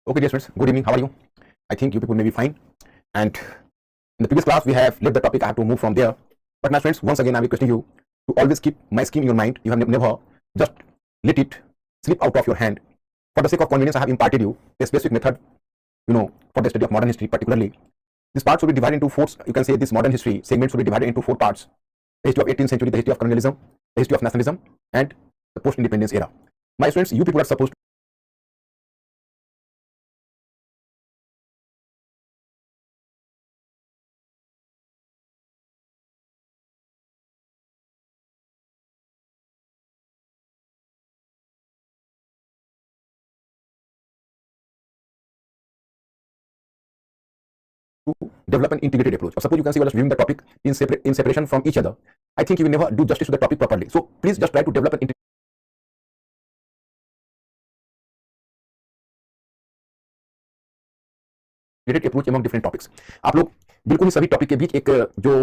Okay, dear students, good evening. How are you? I think you people may be fine. And in the previous class, we have left the topic. I have to move from there. But my friends, once again, I'm requesting you to always keep my scheme in your mind. You have never just let it slip out of your hand. For the sake of convenience, I have imparted you a specific method, for the study of modern history particularly. This part should be divided into four. You can say this modern history segment should be divided into four parts: the history of 18th century, the history of colonialism, the history of nationalism, and the post-independence era. My students, you people are supposed to develop an integrated approach. Or suppose you can say, well, viewing the topic in separation from each other, I think you will never do justice to the topic properly. So please just try to develop an integrated approach among different topics. आप लोग बिल्कुल ही सभी topic के बीच एक जो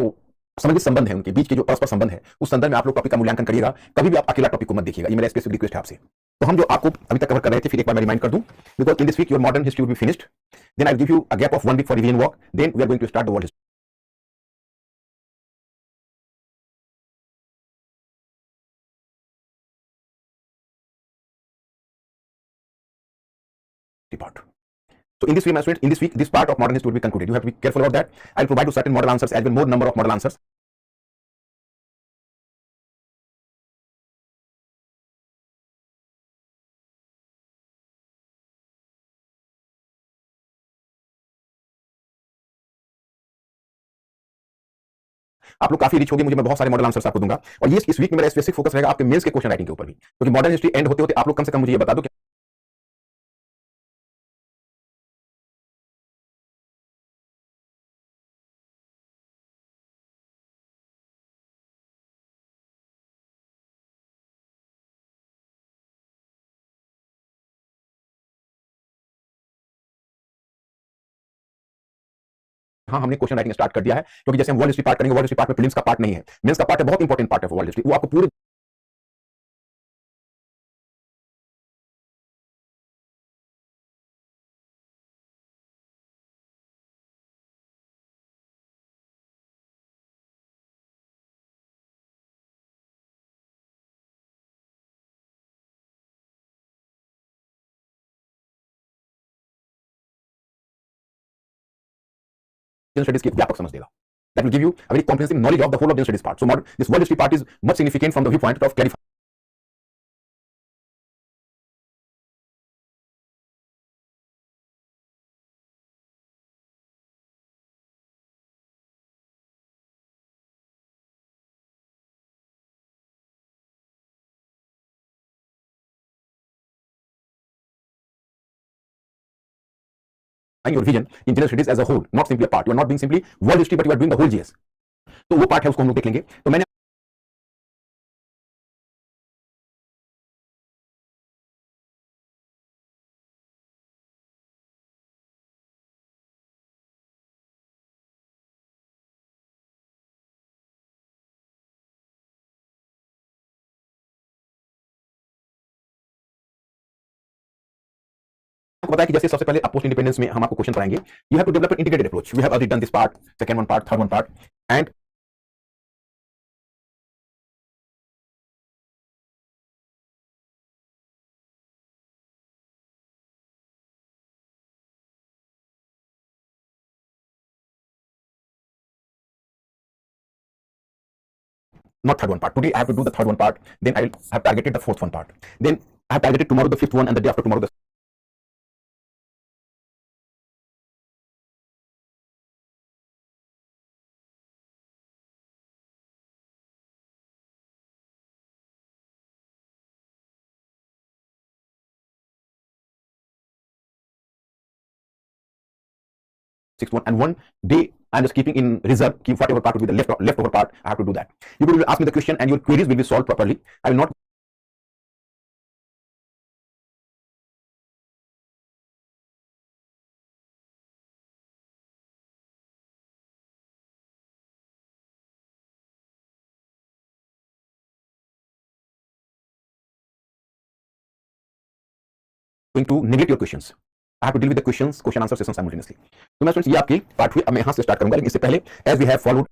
संबंधित संबंध है, उनके बीच के जो परस्पर संबंध है, उस संदर्भ में आप लोग टॉपिक का मूल्यांकन करिएगा. कभी भी आप अकेला टॉपिक को मत देखिएगा. ये मेरा स्पेसिफिक रिक्वेस्ट है आपसे. तो हम जो आपको अभी तक कवर कर रहे थे, फिर एक बार मैं रिमाइंड कर दूं, because in this week your modern history will be finished. Then I will give you a gap of 1 week for revision work. Then we are going to start the world history part. So in this way, my students, in this week, this part of modern history will be concluded. You have to be careful about that. I'll provide you certain model answers as well, more number of model answers. आप लोग काफी rich होंगे, मुझे मैं बहुत सारे model answers आपको दूंगा. और ये इस वीक में मेरा स्पेसिफिक फोकस रहेगा आपके मेंस के क्वेश्चन राइटिंग के ऊपर भी, क्योंकि मॉडर्न हिस्ट्री एंड होते होते आप लोग कम से कम मुझे ये बता दो कि हाँ, हमने क्वेश्चन राइटिंग स्टार्ट कर दिया है, क्योंकि जैसे हम वर्ल्ड हिस्ट्री पार्ट करेंगे, वर्ल्ड हिस्ट्री पार्ट में प्रीलिम्स का पार्ट नहीं है, मेंस का पार्ट है, बहुत इंपॉर्टेंट पार्ट है वर्ल्ड हिस्ट्री. वो आपको पूरे स्टडीज की व्यापक समझ देगा. That will give you a very comprehensive knowledge of the whole of the studies part. So this world history part is much significant from the viewpoint of clarifying. Your vision in general studies as a whole, not simply a part. You are not doing simply world history, but you are doing the whole GS. तो वो part है, उसको हम लोग देख लेंगे. तो मैंने बताया कि जैसे सबसे पहले पोस्ट इंडिपेंडेंस में हम आपको क्वेश्चन पढ़ाएंगे. You have to develop an integrated approach. We have already done this part, second one part, third one part, and not third one part. Today I have to do the third one part. Then I will have targeted the fourth one part. Then I have targeted tomorrow the fifth one, and the day after tomorrow the sixth one, and one day I'm just keeping in reserve. Keep whatever part will be the leftover part. I have to do that. You will ask me the question, and your queries will be solved properly. I will not going to neglect your questions. I have to deal with the question answer session simultaneously. तो मैं students ये आपकी part हुई, अब मैं यहाँ से start करूंगा, लेकिन इससे पहले as we have followed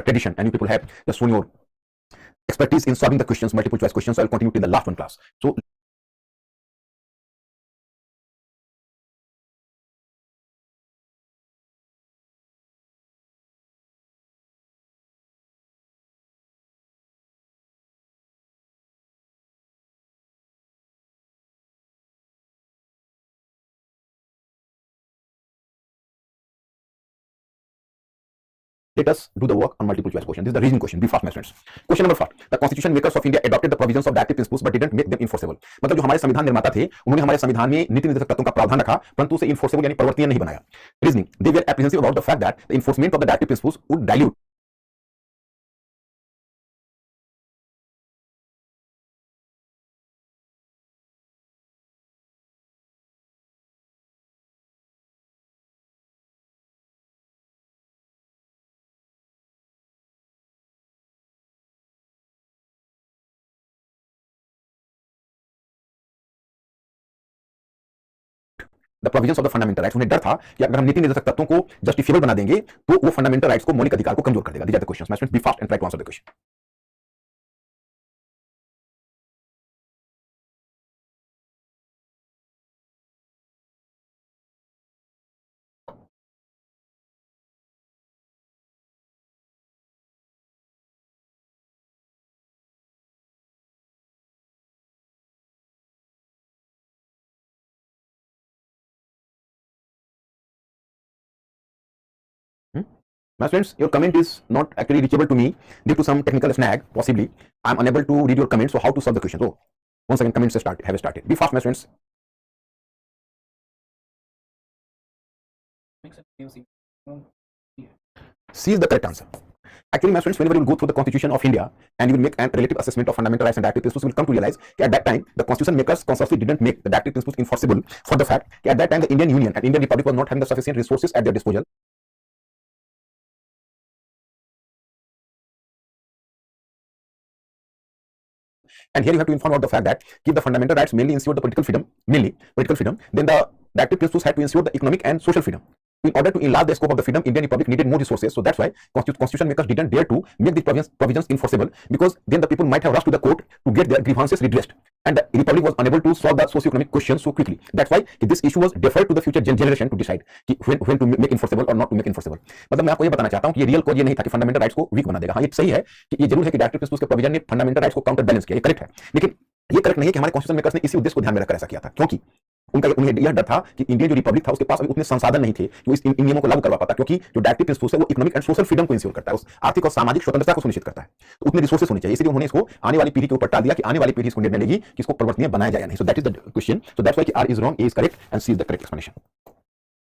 tradition and you people have just shown your expertise in solving the questions, multiple choice questions, so I'll continue till the last one class. So let us do the work on multiple choice question. This is the reasoning question. Be fast, my friends. Question number 5. The constitution makers of India adopted the provisions of directive principles but didn't make them enforceable. मतलब जो हमारे संविधान निर्माता थे, उन्होंने हमारे संविधान में नीति निर्देशक तत्वों का प्रावधान रखा, परंतु उसे enforceable यानी प्रवर्तनीय नहीं बनाया. Reasoning. They were apprehensive about the fact that the enforcement of the directive principles would dilute the provisions of the fundamental rights. उन्हें डर था कि अगर हम नीति निर्देशक तत्वों को जस्टिफिएबल बना देंगे तो वो फंडामेंटल राइट्स को, मौलिक अधिकार को कमजोर कर देगा. These are the questions. My students, be fast and try to answer the question. My friends, your comment is not actually reachable to me due to some technical snag. Possibly, I am unable to read your comments. So, how to solve the question? So, once again, comments have started. Be fast, my friends. C is the correct answer. Actually, my friends, whenever you will go through the Constitution of India and you will make a relative assessment of fundamental rights and directive principles, you will come to realize that at that time, the Constitution makers consciously didn't make the directive principles enforceable for the fact that at that time, the Indian Union and Indian Republic was not having the sufficient resources at their disposal. And here you have to inform about the fact that if the fundamental rights mainly ensure the political freedom, then the directive principles had to ensure the economic and social freedom. In order to enlarge the scope of the freedom, Indian Republic needed more resources. So that's why constitution makers didn't dare to make the provisions enforceable, because then the people might have rushed to the court to get their grievances redressed. And the Republic was unable to solve the socio-economic questions so quickly. That's why this issue was deferred to the future generation to decide when to make enforceable or not to make enforceable. मतलब मैं आपको ये बताना चाहता हूँ कि ये real cause ये नहीं था कि फंडामेंटल राइट्स को वीक बना देगा. हाँ, ये सही है कि ये जरूर है कि डायरेक्टिव प्रिंसिपल्स के प्रोविजन ने फंडामेंटल राइट्स को काउंटर बैलेंस किया, ये करेक्ट है. लेकिन ये करेक्ट नहीं है कि हमारे कॉन्स्टिट्यूशन मेकर्स ने इसी उद्देश्य को ध्यान में रखकर ऐसा किया था, क्योंकि उन्हें यह डर था कि इंडियन जो रिपब्लिक था उसके पास अभी उतने संसाधन नहीं थे कि वो इन नियमों को लागू करवा पाता, क्योंकि जो डायरेक्टिव प्रिंसिपल्स है वो इकोनॉमिक एंड सोशल फ्रीडम को इंश्योर करता है, उस आर्थिक और सामाजिक स्वतंत्रता को सुनिश्चित करता है. तो उतने रिसोर्सेस होने चाहिए, इसलिए उन्होंने इसको आने वाली पीढ़ी के ऊपर टाल दिया कि आने वाली पीढ़ी इसको निर्णय लेगी कि इसको परिवर्तनीय बनाया जाए या नहीं. So that is the question. So that's why कि R is wrong, A is correct and C is the correct explanation.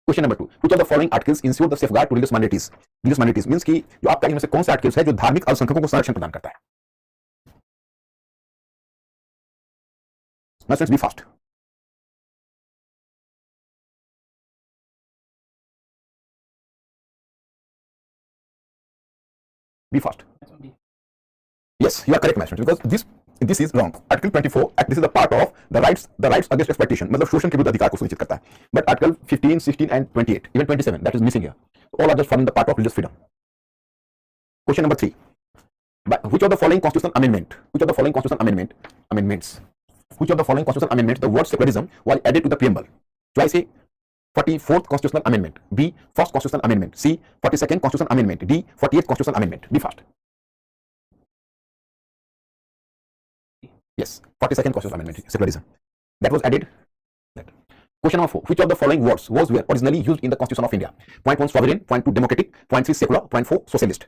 Question number 2. Which of the following articles ensure the safeguard to religious minorities? Religious minorities means कि जो आपका इनमें से कौन सा articles है जो धार्मिक अल्पसंख्यकों को संरक्षण प्रदान करता है? My friends, be fast. Be fast. Yes, you are correct, my friends, because this is wrong. Article 24, this is the part of the rights against exploitation, मतलब शोषण के विरुद्ध अधिकार को सुनिश्चित करता है. But Article 15, 16 and 28, even 27, that is missing here. All are just forming the part of religious freedom. Question number 3. Which of the following constitutional amendments, the word secularism was added to the preamble? So I say 44th Constitutional Amendment, B, First Constitutional Amendment, C, 42nd Constitutional Amendment, D, 48th Constitutional Amendment. Be fast. Yes, 42nd Constitutional Amendment, secularism. That was added. Question number 4. Which of the following words were originally used in the Constitution of India? Point 1, sovereign. Point 2, democratic. Point 3, secular. Point 4, socialist.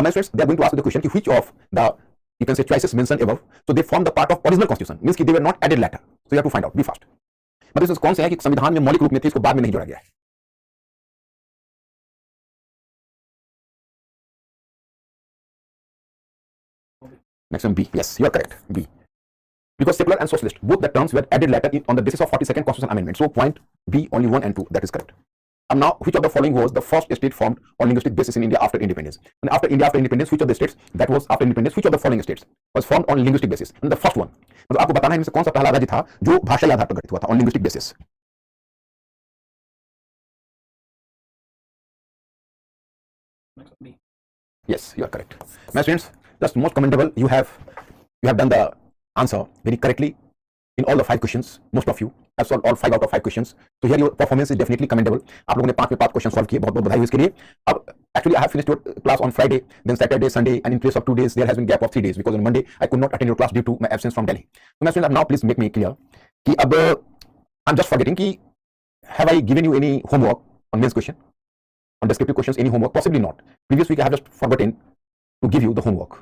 My friends, they are going to ask you the question, which of the, you can say, choices mentioned above, so they form the part of original Constitution, means they were not added later. So you have to find out. Be fast. मतलब कौन से है कि संविधान में मौलिक रूप में थे, इसको बाद में नहीं जोड़ा गया है? Maximum B. Yes, you are correct. B. Because secular and socialist, both the terms were added later on the basis of 42nd Constitutional Amendment. So point B, only 1 and 2. That is correct. अब now which of the following was the first state formed on linguistic basis in India after independence? And after independence, which of the states that was after independence, which of the following states was formed on linguistic basis? And the first one, मतलब आपको बताना है इनमें से कौन सा पहला राज्य था जो भाषाई आधार पर गठित हुआ था on linguistic basis? Yes, you are correct. My students, just most commendable. You have done the answer very correctly in all the 5 questions. Most of you have solved all 5 out of 5 questions. So here your performance is definitely commendable. आप लोगों ने 5 में 5 question solve किए, बहुत बहुत बधाई हुई इसके लिए. अब actually I have finished your class on Friday, then Saturday, Sunday, and in place of 2 days there has been gap of 3 days because on Monday I could not attend your class due to my absence from Delhi. So my students, now please make me clear कि अब I'm just forgetting कि have I given you any homework on mains question, on descriptive questions, any homework? Possibly not. Previous week I have just forgotten to give you the homework.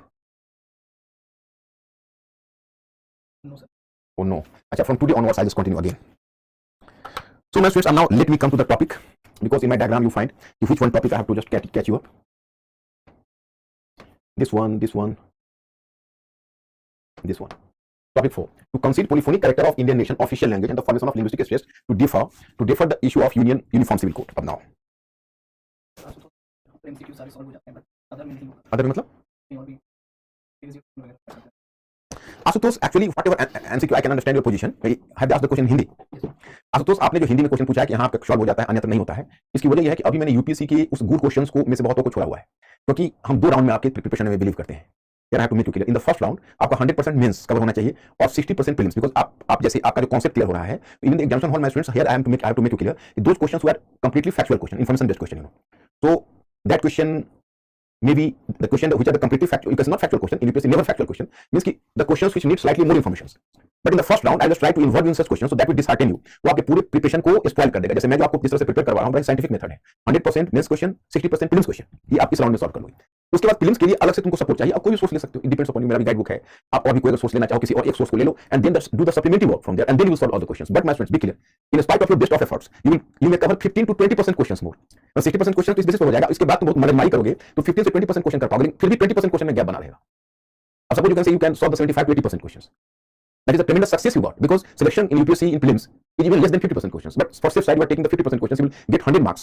No, sir. Oh no. Achha, from today onwards I'll just continue again. So my students, now let me come to the topic, because in my diagram you find which one topic I have to just catch you up. This one. Topic 4. To concede polyphonic character of Indian nation official language and the formation of linguistic states to differ the issue of uniform civil code. अब now. MCQ सारे solve हो जाते हैं, but other में नहीं होगा. Other मतलब? और भी वगैरह. Ashutosh, actually whatever MCQ, I can understand your position. I have asked the question in Hindi. Ashutosh, आपने जो हिंदी में क्वेश्चन पूछा है कि यहाँ पे सॉल्व हो जाता है, अन्यथा नहीं होता है, इसकी वजह यह है कि अभी मैंने यूपीएससी के उस गुड क्वेश्चंस को में से बहुतों को छोड़ा हुआ है, क्योंकि हम 2 राउंड में आपके प्रिपरेशन में बिलीव करते हैं. यार, I have to make you clear. In the first round आपका 100% मेंस कवर होना चाहिए और 60% प्रीलिम्स, बिकॉज़ आप जैसे आपका जो कांसेप्ट क्लियर हो रहा है in the examination hall. My students, here I have to make you clear, those questions were completely factual question, information based question, so that question, maybe the question which are the completely factual, because not factual question, in UPSC never factual question, means ki the questions which need slightly more information. But in the first round I just try to involve you in such questions so that will dishearten you. वो आपके पूरे preparation को spoil कर देगा. जैसे मैं जो आपको किस तरह से प्रिपेयर करवा रहा हूँ, साइंटिफिक मेथड है. 100% मेंस क्वेश्चन, 60% प्रीलिम्स क्वेश्चन, ये आप इस राउंड में सॉल्व कर लोगे. उसके बाद प्रीलिम्स के लिए अलग से तुमको सपोर्ट चाहिए. आप कोई भी सोर्स ले सकते हो, इट डिपेंड्स अपॉन यू. मेरा भी गाइड बुक है, आप और भी कोई अगर सोर्स लेना चाहो किसी और एक सोर्स को ले लो, and then do the supplementary work from there, and then you solve all the questions. But my students, be clear, in spite of your best of efforts you may cover 15 to 20% questions more. 60% question इस basis पे हो जाएगा. इसके बाद तुम बहुत मगजमारी करोगे तो 15 से 20% क्वेश्चन कर पाओगे, फिर भी 20% क्वेश्चन में गैप बना रहेगा. अब suppose you can solve the 75 to 80% questions. That is a tremendous success you got, because selection in UPSC in prelims is even less than 50% questions. But for safe side, you are taking the 50% questions, you will get 100 marks.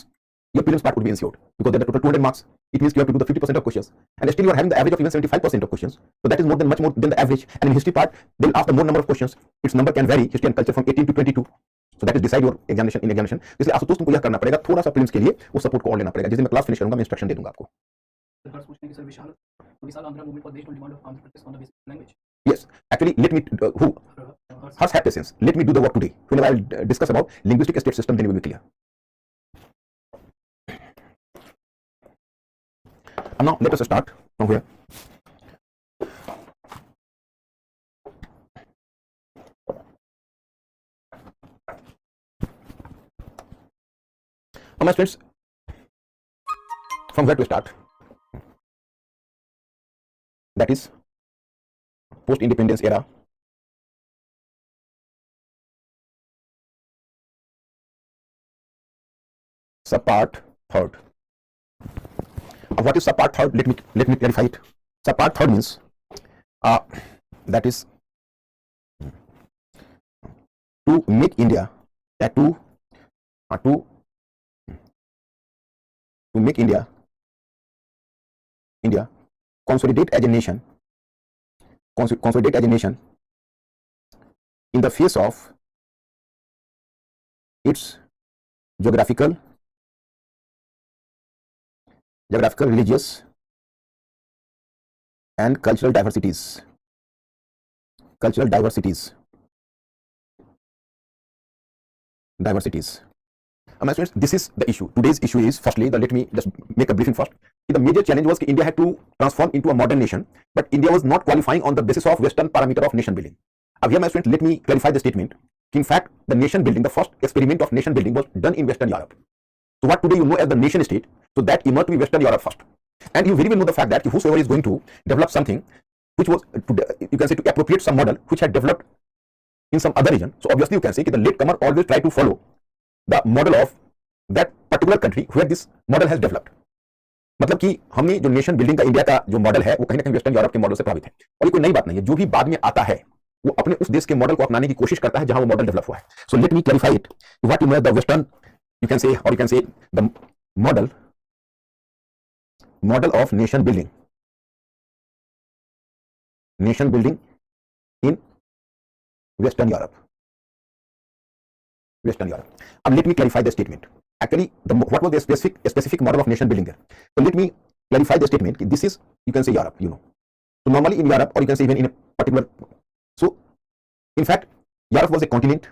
Your prelims part would be ensured, because there are total 200 marks. It means you have to do the 50% of questions, and still you are having the average of even 75% of questions. So that is much more than the average. And in history part, they will ask the more number of questions. Its number can vary, history and culture, from 18 to 22. So that is decide your examination. इसलिए आशुतोष तुमको यह करना पड़ेगा, थोड़ा सा prelims के लिए वो सपोर्ट को और लेना पड़ेगा. जिस दिन मैं क्लास फिनिश करूंगा मैं इंस्ट्रक्शन दे दूंगा आपको. सर पूछने की, sir Vishal Andhra movement for देश to demand of Andhra Pradesh on the basis language. Yes, actually, let me Hers have patience. Let me do the work today. Whenever I'll discuss about linguistic state system, then we will be clear. And now let us start from here. Now my students, from where to start? That is post-independence era. Subpart third. What is subpart third? Let me clarify it. Subpart third means that is to make India to make India consolidate as a nation in the face of its geographical, religious and cultural diversities. My students, this is the issue. Today's issue is, firstly, let me just make a briefing first. The major challenge was that India had to transform into a modern nation, but India was not qualifying on the basis of Western parameter of nation building. Now here, my students, let me clarify the statement. In fact, the nation building, the first experiment of nation building was done in Western Europe. So what today you know as the nation state, so that emerged to be Western Europe first. And you very well know the fact that whosoever is going to develop something which was, you can say, to appropriate some model which had developed in some other region, so obviously you can say that the latecomer always try to follow the model of that particular country where this model has developed. मतलब कि हमने जो nation building का India का जो model है वो कहीं ना कहीं वेस्टर्न यूरोप के मॉडल से प्रभावित है, और ये कोई नई बात नहीं है. जो भी बाद में आता है वो अपने उस देश के मॉडल को अपनाने की कोशिश करता है जहां वो मॉडल डेवलप हुआ है. So let me clarify it. What you know the western you can say, or you can say the model of nation building in Western Europe. Now let me clarify the statement. Actually, what was the specific model of nation building there? So let me clarify the statement. This is, you can say, Europe, you know. So normally in Europe, or you can say even in a particular, so in fact, Europe was a continent,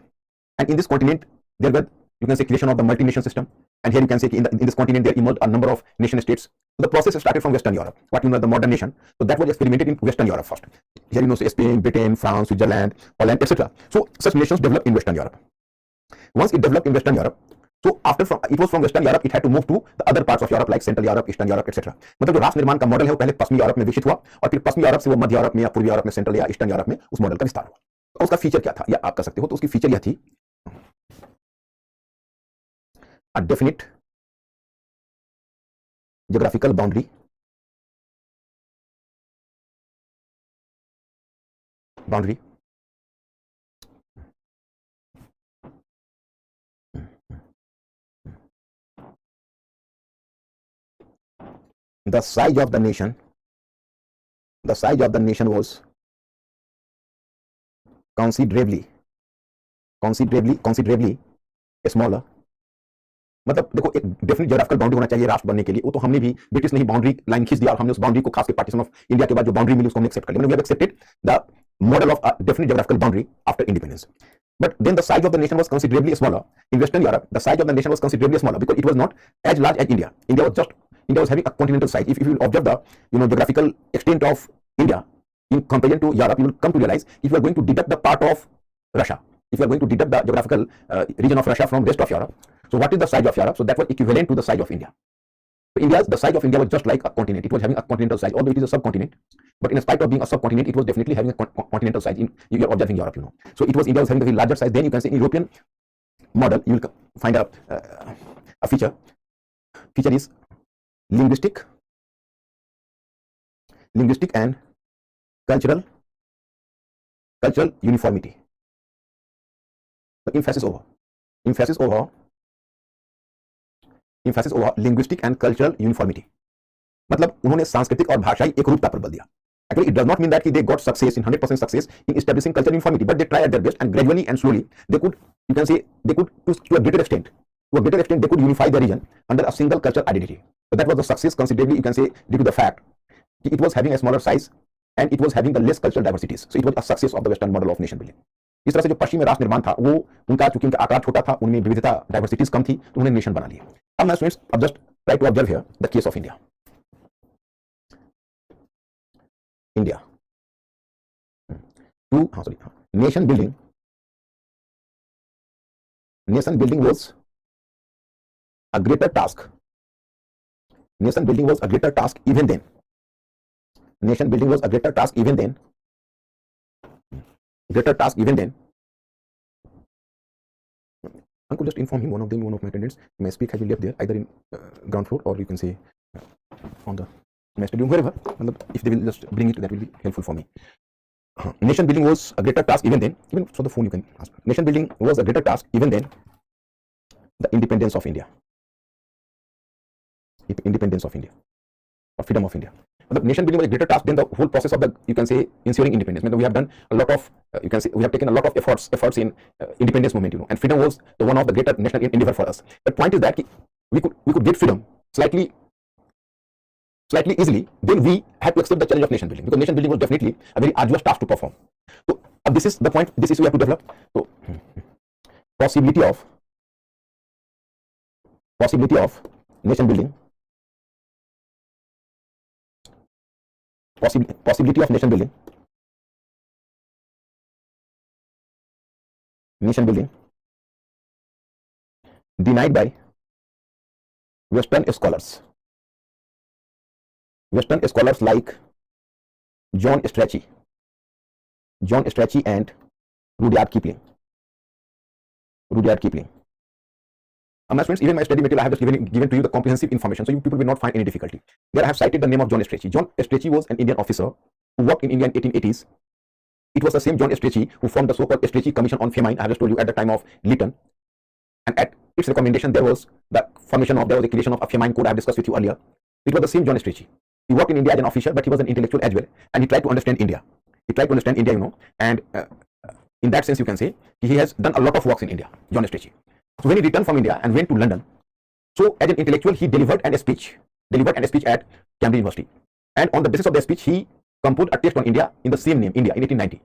and in this continent there were, you can say, creation of the multi-nation system, and here you can say in this continent there emerged a number of nation states. So the process started from Western Europe, what you know the modern nation. So that was experimented in Western Europe first. Here you know, say Spain, Britain, France, Switzerland, Holland, etc. So such nations developed in Western Europe. Once it developed in Western Europe, so after it was from Western Europe, it had to move to the other parts of Europe like Central Europe, Eastern Europe, etc. मतलब जो राष्ट्र निर्माण का model है वो पहले पश्चिमी Europe में विकसित हुआ, और फिर पश्चिमी यूरोप से वो मध्य यूरोप में या पूर्वी यूरोप में, सेंट्रल या ईस्टर्न यूरोप में उस मॉडल का विस्तार हुआ. तो उसका फीचर क्या था, या आप कर सकते हो, तो उसकी फीचर यह थी, a definite geographical boundary, the size of the nation was considerably smaller. मतलब देखो, एक डेफिनेट ज्योग्राफिकल बाउंड्री होना चाहिए राष्ट्र बनने के लिए. वो तो हमने भी, ब्रिटिश ने ही बाउंड्री लाइन खींच दिया और हमने उस बाउंड्री को, खास के पार्टीशन ऑफ इंडिया के बाद जो बाउंड्री मिली उसको हमने एक्सेप्ट कर लिया. We have accepted the model of definite geographical boundary after independence. But then the size of the nation was considerably smaller. In Western Europe, the size of the nation was considerably smaller because it was not as large as India. India was having a continental size. If you will observe the geographical extent of India in comparison to Europe, you will come to realize, if you are going to deduct the part of Russia, if you are going to deduct the geographical region of Russia from rest of Europe, so what is the size of Europe? So that was equivalent to the size of India. So the size of India was just like a continent. It was having a continental size, although it is a subcontinent. But in spite of being a subcontinent, it was definitely having a continental size. You are observing Europe, you know. So India was having a very larger size. Then you can say in European model, you will find a feature. Feature is linguistic and cultural uniformity. So emphasis over linguistic and cultural uniformity. मतलब उन्होंने सांस्कृतिक और भाषाई एकरूपता पर बल दिया. Actually, it does not mean that they got success in 100% success in establishing cultural uniformity, but they try at their best, and gradually and slowly they could, you can say, they could to a greater extent they could unify the region under a single cultural identity. So that was the success considerably, you can say, due to the fact that it was having a smaller size and it was having the less cultural diversities. So it was a success of the Western model of nation building. इस तरह से जो पश्चिमी राष्ट्र निर्माण था वो उनका, चूंकि उनका आकार छोटा था, उनमें विविधता, डाइवर्सिटीज कम थी, तो उन्होंने नेशन बना लिया. अब मैं स्टूडेंट्स, अब just try to observe here the case of India. Nation building was a greater task. Nation building was a greater task even then. I could just inform him, one of my attendants, my speak has been left there, either in ground floor or you can say on the master room, wherever. If they will just bring it, that will be helpful for me. Nation building was a greater task even then. Even for the phone you can ask. Nation building was a greater task even then. The independence of India. Or freedom of India. The nation building was a greater task than the whole process of the, you can say, ensuring independence. We have done a lot of, you can say, we have taken a lot of efforts in independence movement, you know, and freedom was the one of the greater national endeavor for us. The point is that we could get freedom slightly easily. Then we had to accept the challenge of nation building, because nation building was definitely a very arduous task to perform. So this is the point. This issue we have to develop. So possibility of nation building. Possibility of nation building denied by Western scholars like John Strachey and Rudyard Kipling. My friends, even my study material I have just given to you the comprehensive information, so you people will not find any difficulty. There I have cited the name of John Strachey. John Strachey was an Indian officer who worked in India in 1880s. It was the same John Strachey who formed the so-called Strachey Commission on Famine. I have just told you at the time of Lytton. and at its recommendation, there was the creation of a famine code I have discussed with you earlier. It was the same John Strachey. He worked in India as an official, but he was an intellectual as well, and he tried to understand India. And in that sense, you can say he has done a lot of works in India, John Strachey. So when he returned from India and went to London, so as an intellectual, he delivered a speech at Cambridge University, and on the basis of the speech, he composed a text on India in the same name, India, in 1890.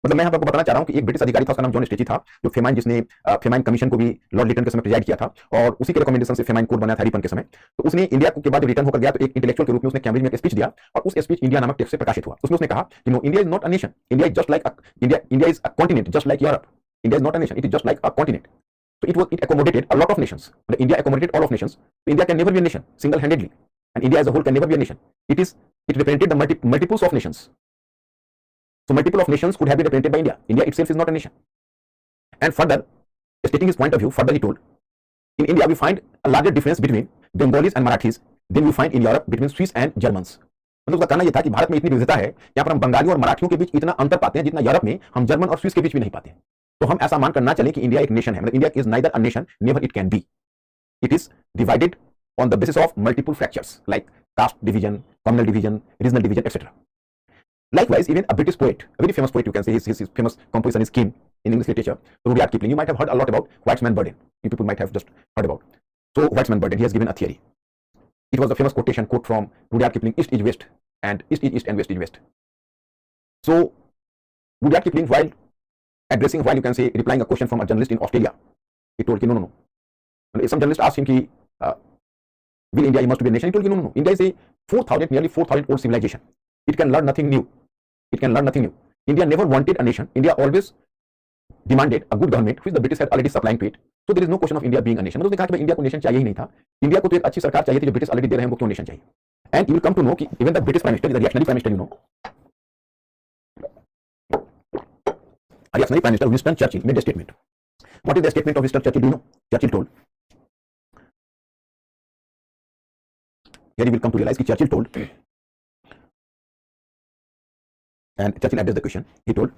मतलब मैं आपको बताना चाह रहा हूं कि एक British अधिकारी था, उसका नाम जॉन स्ट्रेची था, जो फेमाइन, जिसने फेमाइन कमीशन को भी लॉर्ड लिटन के समय प्रेजाइड किया था, और उसी के रिकमेंडेशन से फेमाइन कोड बना था हैरिपन के समय. तो उसने इंडिया के बाद रिटर्न होकर गया, तो एक इंटेलेक्चुअल के रूप में उसने कैम्ब्रिज में एक स्पीच दिया, और उस स्पीच इंडिया नामक टेक्स्ट से प्रकाशित हुआ. उसमें उसने कहा कि no, India is not a nation, India is just like India is a continent just like Europe. India is not a nation, it is just like a continent. So it accommodated a lot of nations. But India accommodated all of nations. So India can never be a nation single-handedly, and India as a whole can never be a nation. It represented the multiples of nations. So multiple of nations could have been represented by India. India itself is not a nation. And further, stating his point of view, further he told, in India we find a larger difference between Bengalis and Marathis than we find in Europe between Swiss and Germans. मतलब उसका कहना यह था कि भारत में इतनी विविधता है, यहाँ पर हम बंगालियों और मराठियों के बीच इतना अंतर पाते हैं जितना यूरोप में हम जर्मन और स्विस के बीच भी नहीं पाते हैं. तो हम ऐसा मानकर ना चलें कि इंडिया एक नेशन है. मतलब India is neither a nation, never it can be. It is divided on the basis of multiple fractures like caste division, communal division, regional division, etcetera. Likewise, even a British poet, a very famous poet, you can say, his famous composition is King in English literature, Rudyard Kipling. You might have heard a lot about Weitzman Burden. You people might have just heard about. So Weitzman Burden, he has given a theory. It was a famous quote from Rudyard Kipling: "East is west, and east is east, and west is west." So Rudyard Kipling, while you can say replying a question from a journalist in Australia, he told, no. And some journalist asked him, will India must be a nation? He told, no. India is a nearly 4,000 old civilization. It can learn nothing new. India never wanted a nation. India always demanded a good government, which the British had already supplying to it. So there is no question of India being a nation. मतलब उसने कहा कि India को nation चाहिए ही नहीं था. India को तो एक अच्छी सरकार चाहिए थी, जो ब्रिटिश ऑलरेडी दे रहे हैं, वो क्यों नेशन चाहिए? And you will come to know कि even the British Prime Minister, the reactionary Prime Minister, reactionary Prime Minister Winston Churchill made a statement. What is the statement of Winston Churchill? Do you know? Churchill told. Here you will come to realize कि Churchill told. And Churchill addressed the question. He told,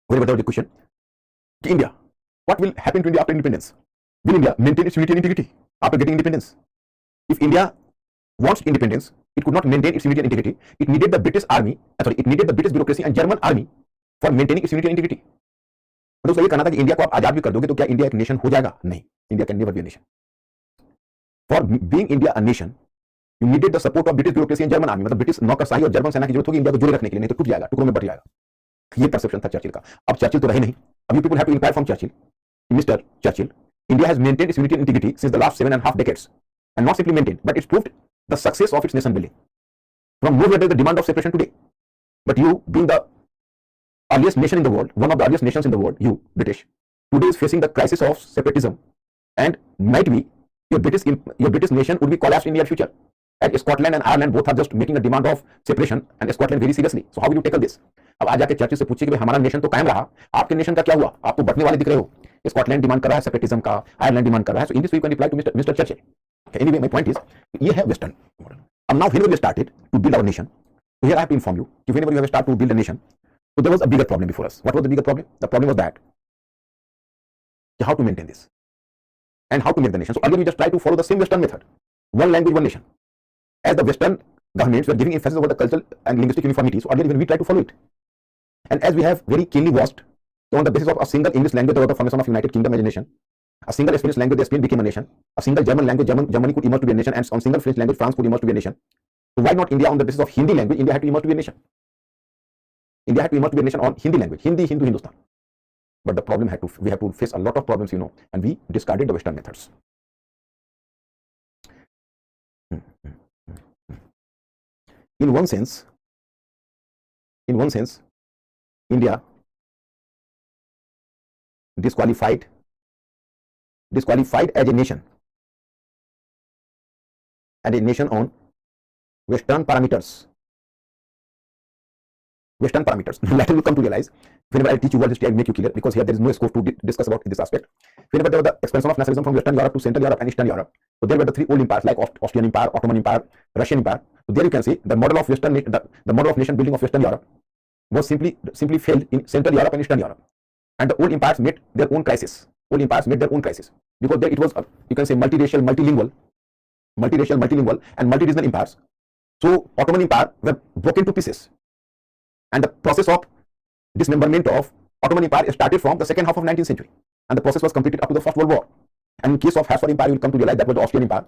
what about the question? India, what will happen to India after independence? Will India maintain its unity and integrity after getting independence? If India wants independence, it could not maintain its unity and integrity. It needed the British army, it needed the British bureaucracy and German army for maintaining its unity and integrity. मतलब उसका ये कहना था कि India को आप आजाद भी कर दोगे तो क्या इंडिया एक नेशन हो जाएगा? नहीं, India can never be a nation. For being India a nation, you needed the support of British bureaucracy and German army. मतलब ब्रिटिश नौकरशाही और जर्मन सेना की जरूरत होगी इंडिया को जोड़े रखने के लिए, नहीं तो टूट जाएगा, टुकड़ों में बट जाएगा. ये परसेप्शन था चर्चिल का. अब चर्चिल तो रहे नहीं. अब you people have to inquire from Churchill, Mr. Churchill, India has maintained its unity and integrity since the last 7.5 decades, and not simply maintained, but it's proved the success of its nation building. From nowhere there is the demand of separation today, but you, being the earliest nation in the world, one of the earliest nations in the world, you British, today is facing the crisis of separatism, and might be your British nation would be collapsed in near future. And Scotland and Ireland both are just making a demand of separation, and Scotland very seriously. So how will you tackle this? अब आज जाके Churchill से पूछिए कि भाई हमारा nation तो कायम रहा, आपके नेशन का क्या हुआ? आप तो बटने वाले दिख रहे हो. स्कॉटलैंड डिमांड कर रहा है सेपरेटिज्म का, आयरलैंड डिमांड कर रहा है. So in this way you can reply to Mr. Churchill. Okay, anyway, my point is, ये है वेस्टर्न मॉडल. अब now whenever we started to build our nation, so here I have to inform you, whenever you have started to build a nation, so there was a bigger problem before us. What was the bigger problem? The problem was that how to maintain this and how to make the nation. So earlier we just tried to follow the same Western method, one language, one nation. As the Western governments were giving emphasis over the cultural and linguistic uniformity, so earlier even we tried to follow it. And as we have very keenly watched, so on the basis of a single English language, there was the formation of United Kingdom as a nation. A single Spanish language, Spain became a nation. A single German language, Germany could emerge to be a nation, and on single French language, France could emerge to be a nation. So why not India on the basis of Hindi language? India had to emerge to be a nation. India had to emerge to be a nation on Hindi language, Hindi, Hindu, Hindustan. But the problem we had to face a lot of problems, and we discarded the Western methods. In one sense, India disqualified as a nation, on Western parameters. Later you come to realize, whenever I teach you world history, I make you clear, because here there is no scope to discuss about this aspect. Whenever there was the expansion of nationalism from Western Europe to Central Europe and Eastern Europe, so there were the three old empires like Austrian Empire, Ottoman Empire, Russian Empire. So there you can see the model of nation building of Western Europe was simply failed in Central Europe and Eastern Europe, and the old empires met their own crisis. Old empires met their own crisis because there it was you can say multiracial, multilingual, and multi-regional empires. So Ottoman Empire were broken to pieces, and the process of dismemberment of Ottoman Empire started from the second half of 19th century, and the process was completed up to the First World War. And in case of Habsburg Empire, you will come to realize that was the Austrian Empire.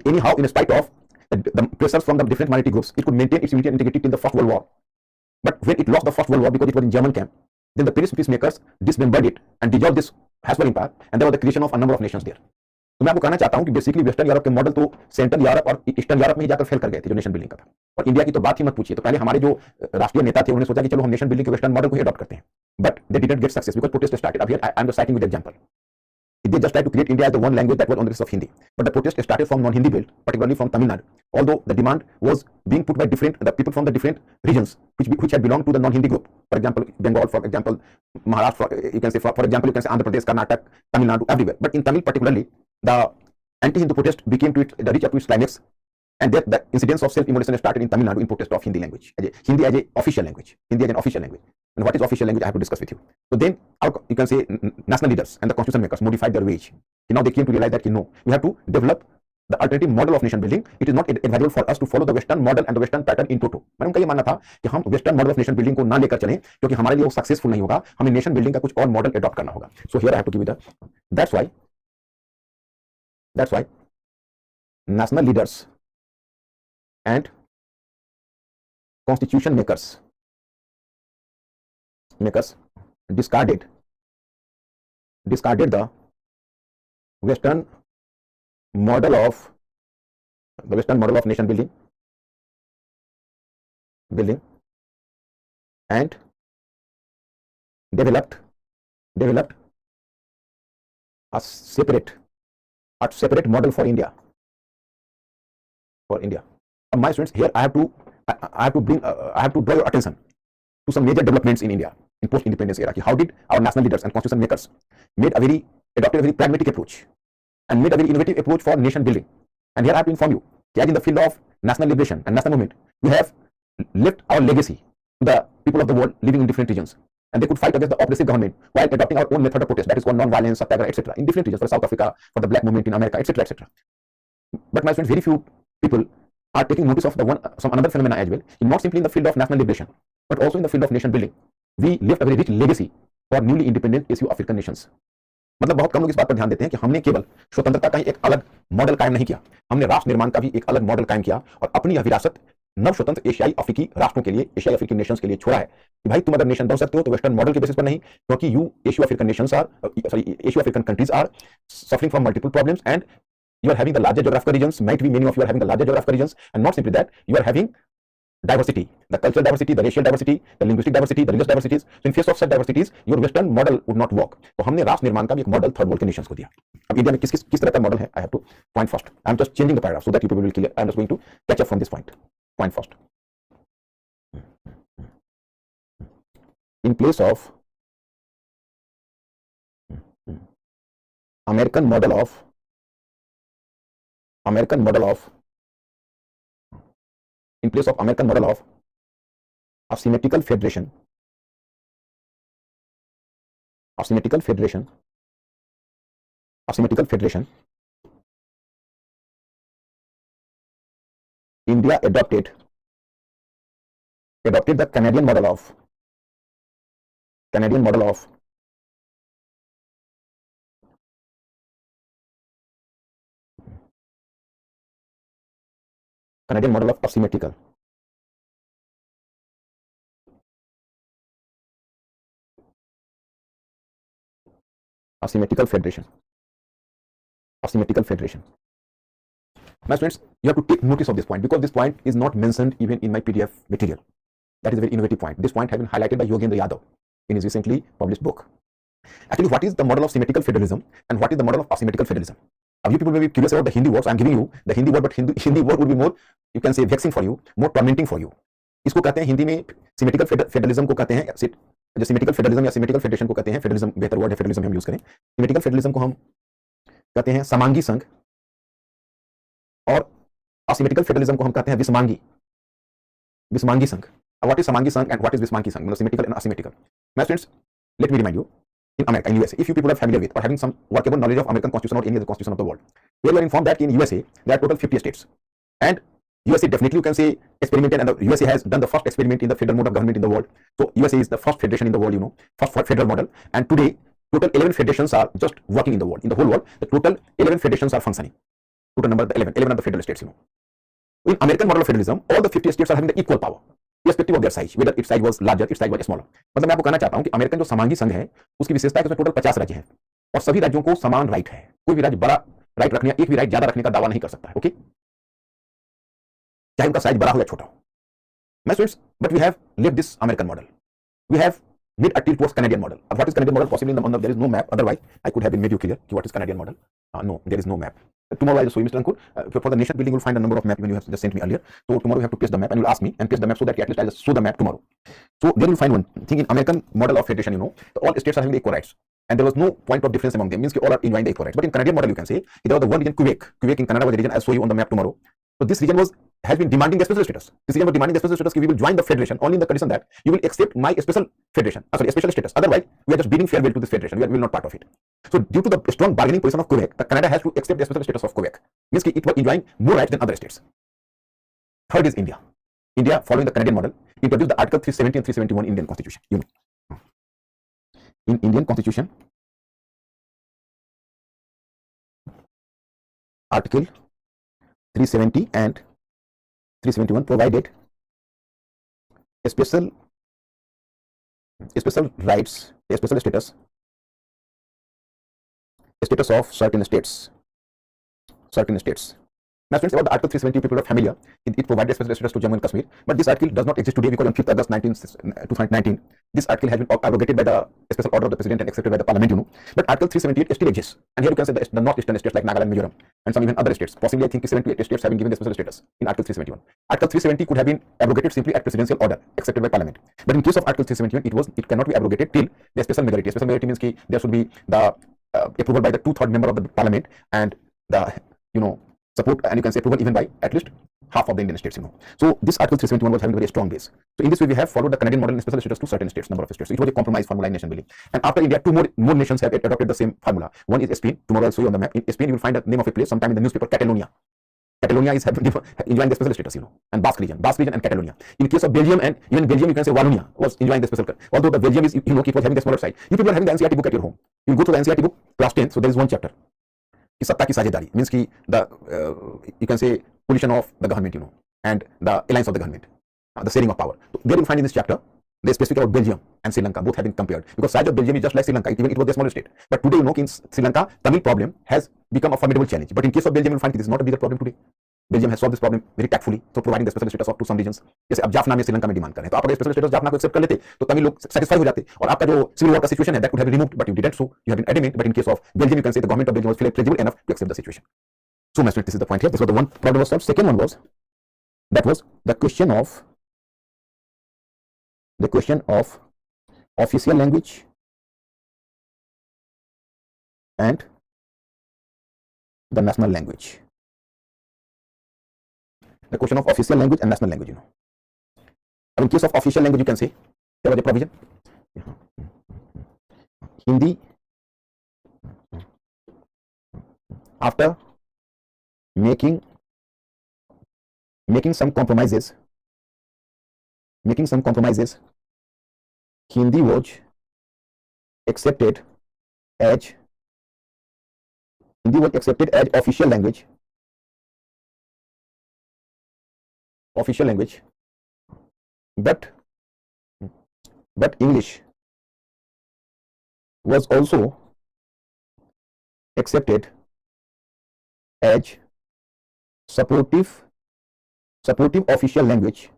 Anyhow, in spite of the pressures from the different minority groups, it could maintain its unity and integrity in the First World War. But when it lost the First World War because it was in German camp, then the British peacemakers dismembered it and dissolved this Habsburg Empire, and there was the creation of a number of nations there. तो मैं आपको कहना चाहता हूं कि basically western Europe के model तो central Europe और ईस्टर्न यूरोप में ही जाकर फेल कर गए थे जो नेशन बिल्डिंग का था, और इंडिया की तो बात ही मत पूछिए। तो पहले हमारे जो राष्ट्रीय नेता थे उन्होंने सोचा कि चलो हम नेशन बिल्डिंग के वेस्टर्न मॉडल को ही अडॉप्ट करते हैं, but they didn't get success because protest started. अब here I am citing with example. They just tried to create India as the one language that was on the basis of Hindi, but the protest started from non-Hindi belt, particularly from Tamil Nadu. Although the demand was being put by the people from the different regions which had belonged to the non-Hindi group. For example, Bengal, for example, Maharashtra, you can say for example, you can say Andhra Pradesh, Karnataka, Tamil Nadu, everywhere. But in Tamil particularly, the anti-Hindu protest became to the reach up to its climax, and that the incidents of self-immolation started in Tamil Nadu in protest of Hindi language. Hindi as a official language. Hindi as an official language. And what is official language? I have to discuss with you. So then, you can say national leaders and the constitution makers modified their wage. Now they came to realize that no, we have to develop the alternative model of nation building. It is not advisable for us to follow the Western model and the Western pattern in toto. मैंने उनका ये मानना था कि हम Western model of nation building को ना लेकर चलें क्योंकि हमारे लिए वो सक्सेसफुल नहीं होगा, हमें नेशन बिल्डिंग का कुछ और मॉडल अडॉप्ट करना होगा. So here I have to give you that's why national leaders and constitution makers discarded the Western model of nation building and developed a separate model for India. My students, here I have to draw your attention to some major developments in India in post-independence era. How did our national leaders and constitution makers adopted a very pragmatic approach and made a very innovative approach for nation building. And here I have to inform you that in the field of national liberation and national movement, we have left our legacy to the people of the world living in different regions, and they could fight against the oppressive government while adopting our own method of protest, that is called non-violence, satyagraha, etc. in different regions, for South Africa, for the black movement in America, etc., etc. But my friends, very few people are taking notice of some another phenomena as well, not simply in the field of national liberation, but also in the field of nation building. We left a very rich legacy for newly independent ASEAN African nations. मतलब बहुत कम लोग इस बात पर ध्यान देते हैं कि हमने केवल स्वतंत्रता का ही एक अलग मॉडल कायम नहीं किया, हमने राष्ट्र निर्माण का भी एक अलग मॉडल कायम किया और अपनी यह विरासत नव स्वतंत्र एशियाई अफ्रीकी राष्ट्रों के लिए, एशियाई अफ्रीकी नेशंस के लिए छोड़ा है कि भाई तुम अगर नेशन बन सकते हो तो वेस्टर्न मॉडल के बेसिस पर नहीं, क्योंकि Asio African countries are suffering from multiple problems and you are having the larger geographical regions, might be many of you are having the larger geographical regions, and not simply that, you are having diversity, the cultural diversity, the racial diversity, the linguistic diversity, the religious diversities. So in face of such diversities, your Western model would not work. तो हमने राष्ट्र निर्माण का भी एक model third world के Nations को दिया. अब इंडिया में किस तरह का मॉडल है, I have to point first. I am just changing the paragraph so that you people will clear. I am just going to catch up from this point. Point first. In place of American model of a symmetrical federation, India adopted the Canadian model of asymmetrical federation. My students, you have to take notice of this point because this point is not mentioned even in my PDF material. That is a very innovative point. This point has been highlighted by Yogendra Yadav in his recently published book. Actually, what is the model of symmetrical federalism and what is the model of asymmetrical federalism? Now, you people may be curious about the Hindi words. I am giving you the Hindi word, but Hindi word would be more, you can say, vexing for you, more tormenting for you. इसको कहते हैं हिंदी में symmetrical federalism को कहते हैं, जो symmetrical federalism या symmetrical federation को कहते हैं, फेडरलिज्म बेहतर वर्ड है, फेडरलिज्म हम यूज करें. सिमेट्रिकल फेडरलिज्म को हम कहते हैं समांगी संघ और असिमेट्रिकल फेडरलिज्म को हम कहते हैं विषमांगी संघ. what is Samangi Sangh and what is Vismanki Sangh, symmetrical and asymmetrical. My friends, let me remind you, in America, in USA, if you people are familiar with or having some workable knowledge of American constitution or any other constitution of the world, where you are informed that in USA there are total 50 states, and USA definitely you can say experimented, and the USA has done the first experiment in the federal mode of government in the world. So USA is the first federation in the world, first federal model, and today total 11 federations are just working in the world. In the whole world, the total 11 federations are functioning. Total number 11 of the federal states. In American model of federalism, all the 50 states are having the equal power, irrespective of their size, whether its size was larger, its size was smaller. मतलब मैं आपको कहना चाहता हूं कि American जो समांगी संघ है, उसकी विशेषता है कि उसमें टोटल 50 राज्य हैं और सभी राज्यों को समान राइट है। कोई भी राज्य बड़ा राइट रखने, एक भी राइट ज्यादा रखने का दावा नहीं कर सकता है, ओके, चाहे उनका साइज बड़ा हो या छोटा हो। My friends, but we have left this American model. We have made a tilt towards Canadian model. What is Canadian model? Possibly in the there is no map. Otherwise, I could have been made you clear what is Canadian model. No, there is no map. Tomorrow I will show you, Mr. Ankur. For the nation building, you will find a number of maps when you have just sent me earlier. So tomorrow you have to paste the map and you will ask me and paste the map so that at least I will show the map tomorrow. So there you will find one thing in American model of federation. All states are having the equal rights. And there was no point of difference among them. Means all are enjoying the equal rights. But in Canadian model, you can say there was the one region, Quebec. Quebec in Canada was the region. I'll show you on the map tomorrow. So this region has been demanding the special status. This region was demanding the special status. We will join the federation only in the condition that you will accept my special federation. Sorry, special status. Otherwise, we are just bidding farewell to this federation. We will not part of it. So due to the strong bargaining position of Quebec, Canada has to accept the special status of Quebec. Means it was enjoying more rights than other states. Third is India. India, following the Canadian model, introduced the Article 370 and 371 Indian Constitution. In Indian Constitution, Article 370 and 371 provided special rights, a special status of certain states. Now, friends, about the Article 370, people are familiar. It provided special status to Jammu and Kashmir, but this article does not exist today because on 5th August 2019, this article has been abrogated by the special order of the President and accepted by the Parliament. But Article 378 still exists, and here you can say the northeastern states like Nagaland, Mizoram, and some even other states. Possibly, I think 7 to 8 states have been given the special status in Article 371. Article 370 could have been abrogated simply at presidential order accepted by Parliament. But in case of Article 371, it cannot be abrogated till the special majority. Special majority means that there should be the approval by the 2/3 member of the Parliament and the support, and you can say approval even by at least half of the Indian states. So this Article 371 was having a very strong base. So in this way, we have followed the Canadian model in special status to certain states, number of states. So it was a compromise formula in nation building. And after India, two more nations have adopted the same formula. One is Spain. Tomorrow I'll show you on the map. In Spain, you will find the name of a place sometime in the newspaper, Catalonia. Catalonia is enjoying the special status, and Basque region and Catalonia. In case of Belgium, and even Belgium, you can say Wallonia was enjoying the special. Although the Belgium is, it was having the smaller side. You people are having the NCERT book at your home. You go to the NCERT book, class 10. So there is one chapter. सत्ता की साझेदारी means कि the you can say position of the government, and the alliance of the government, the sharing of power. So there you find in this chapter they specific about Belgium and Sri Lanka both have been compared, because size of Belgium is just like Sri Lanka, even it was a smaller state. But today in Sri Lanka, Tamil problem has become a formidable challenge. But in case of Belgium, you will find it is not a bigger problem today. Belgium has solved this problem very tactfully, so providing the special status to some regions. जैसे अब जाफना में श्रीलंका में demand करें, तो आप अगर special status Jaffna को accept कर लेते तो तमिल लोग सेटिस्फाई हो जाते, और आपका जो सिविल वॉर का सिचुएशन है that could have been removed, but you didn't, so you have been adamant. But in case of Belgium, you can say the government of Belgium was flexible enough to accept the situation. So my friend, this is the point here. This was the one problem was solved. Second one was the question of official language and the national language. The question of official language and national language. In case of official language, you can say there was a provision. Hindi, after making some compromises, Hindi was accepted as official language. But English was also accepted as supportive official language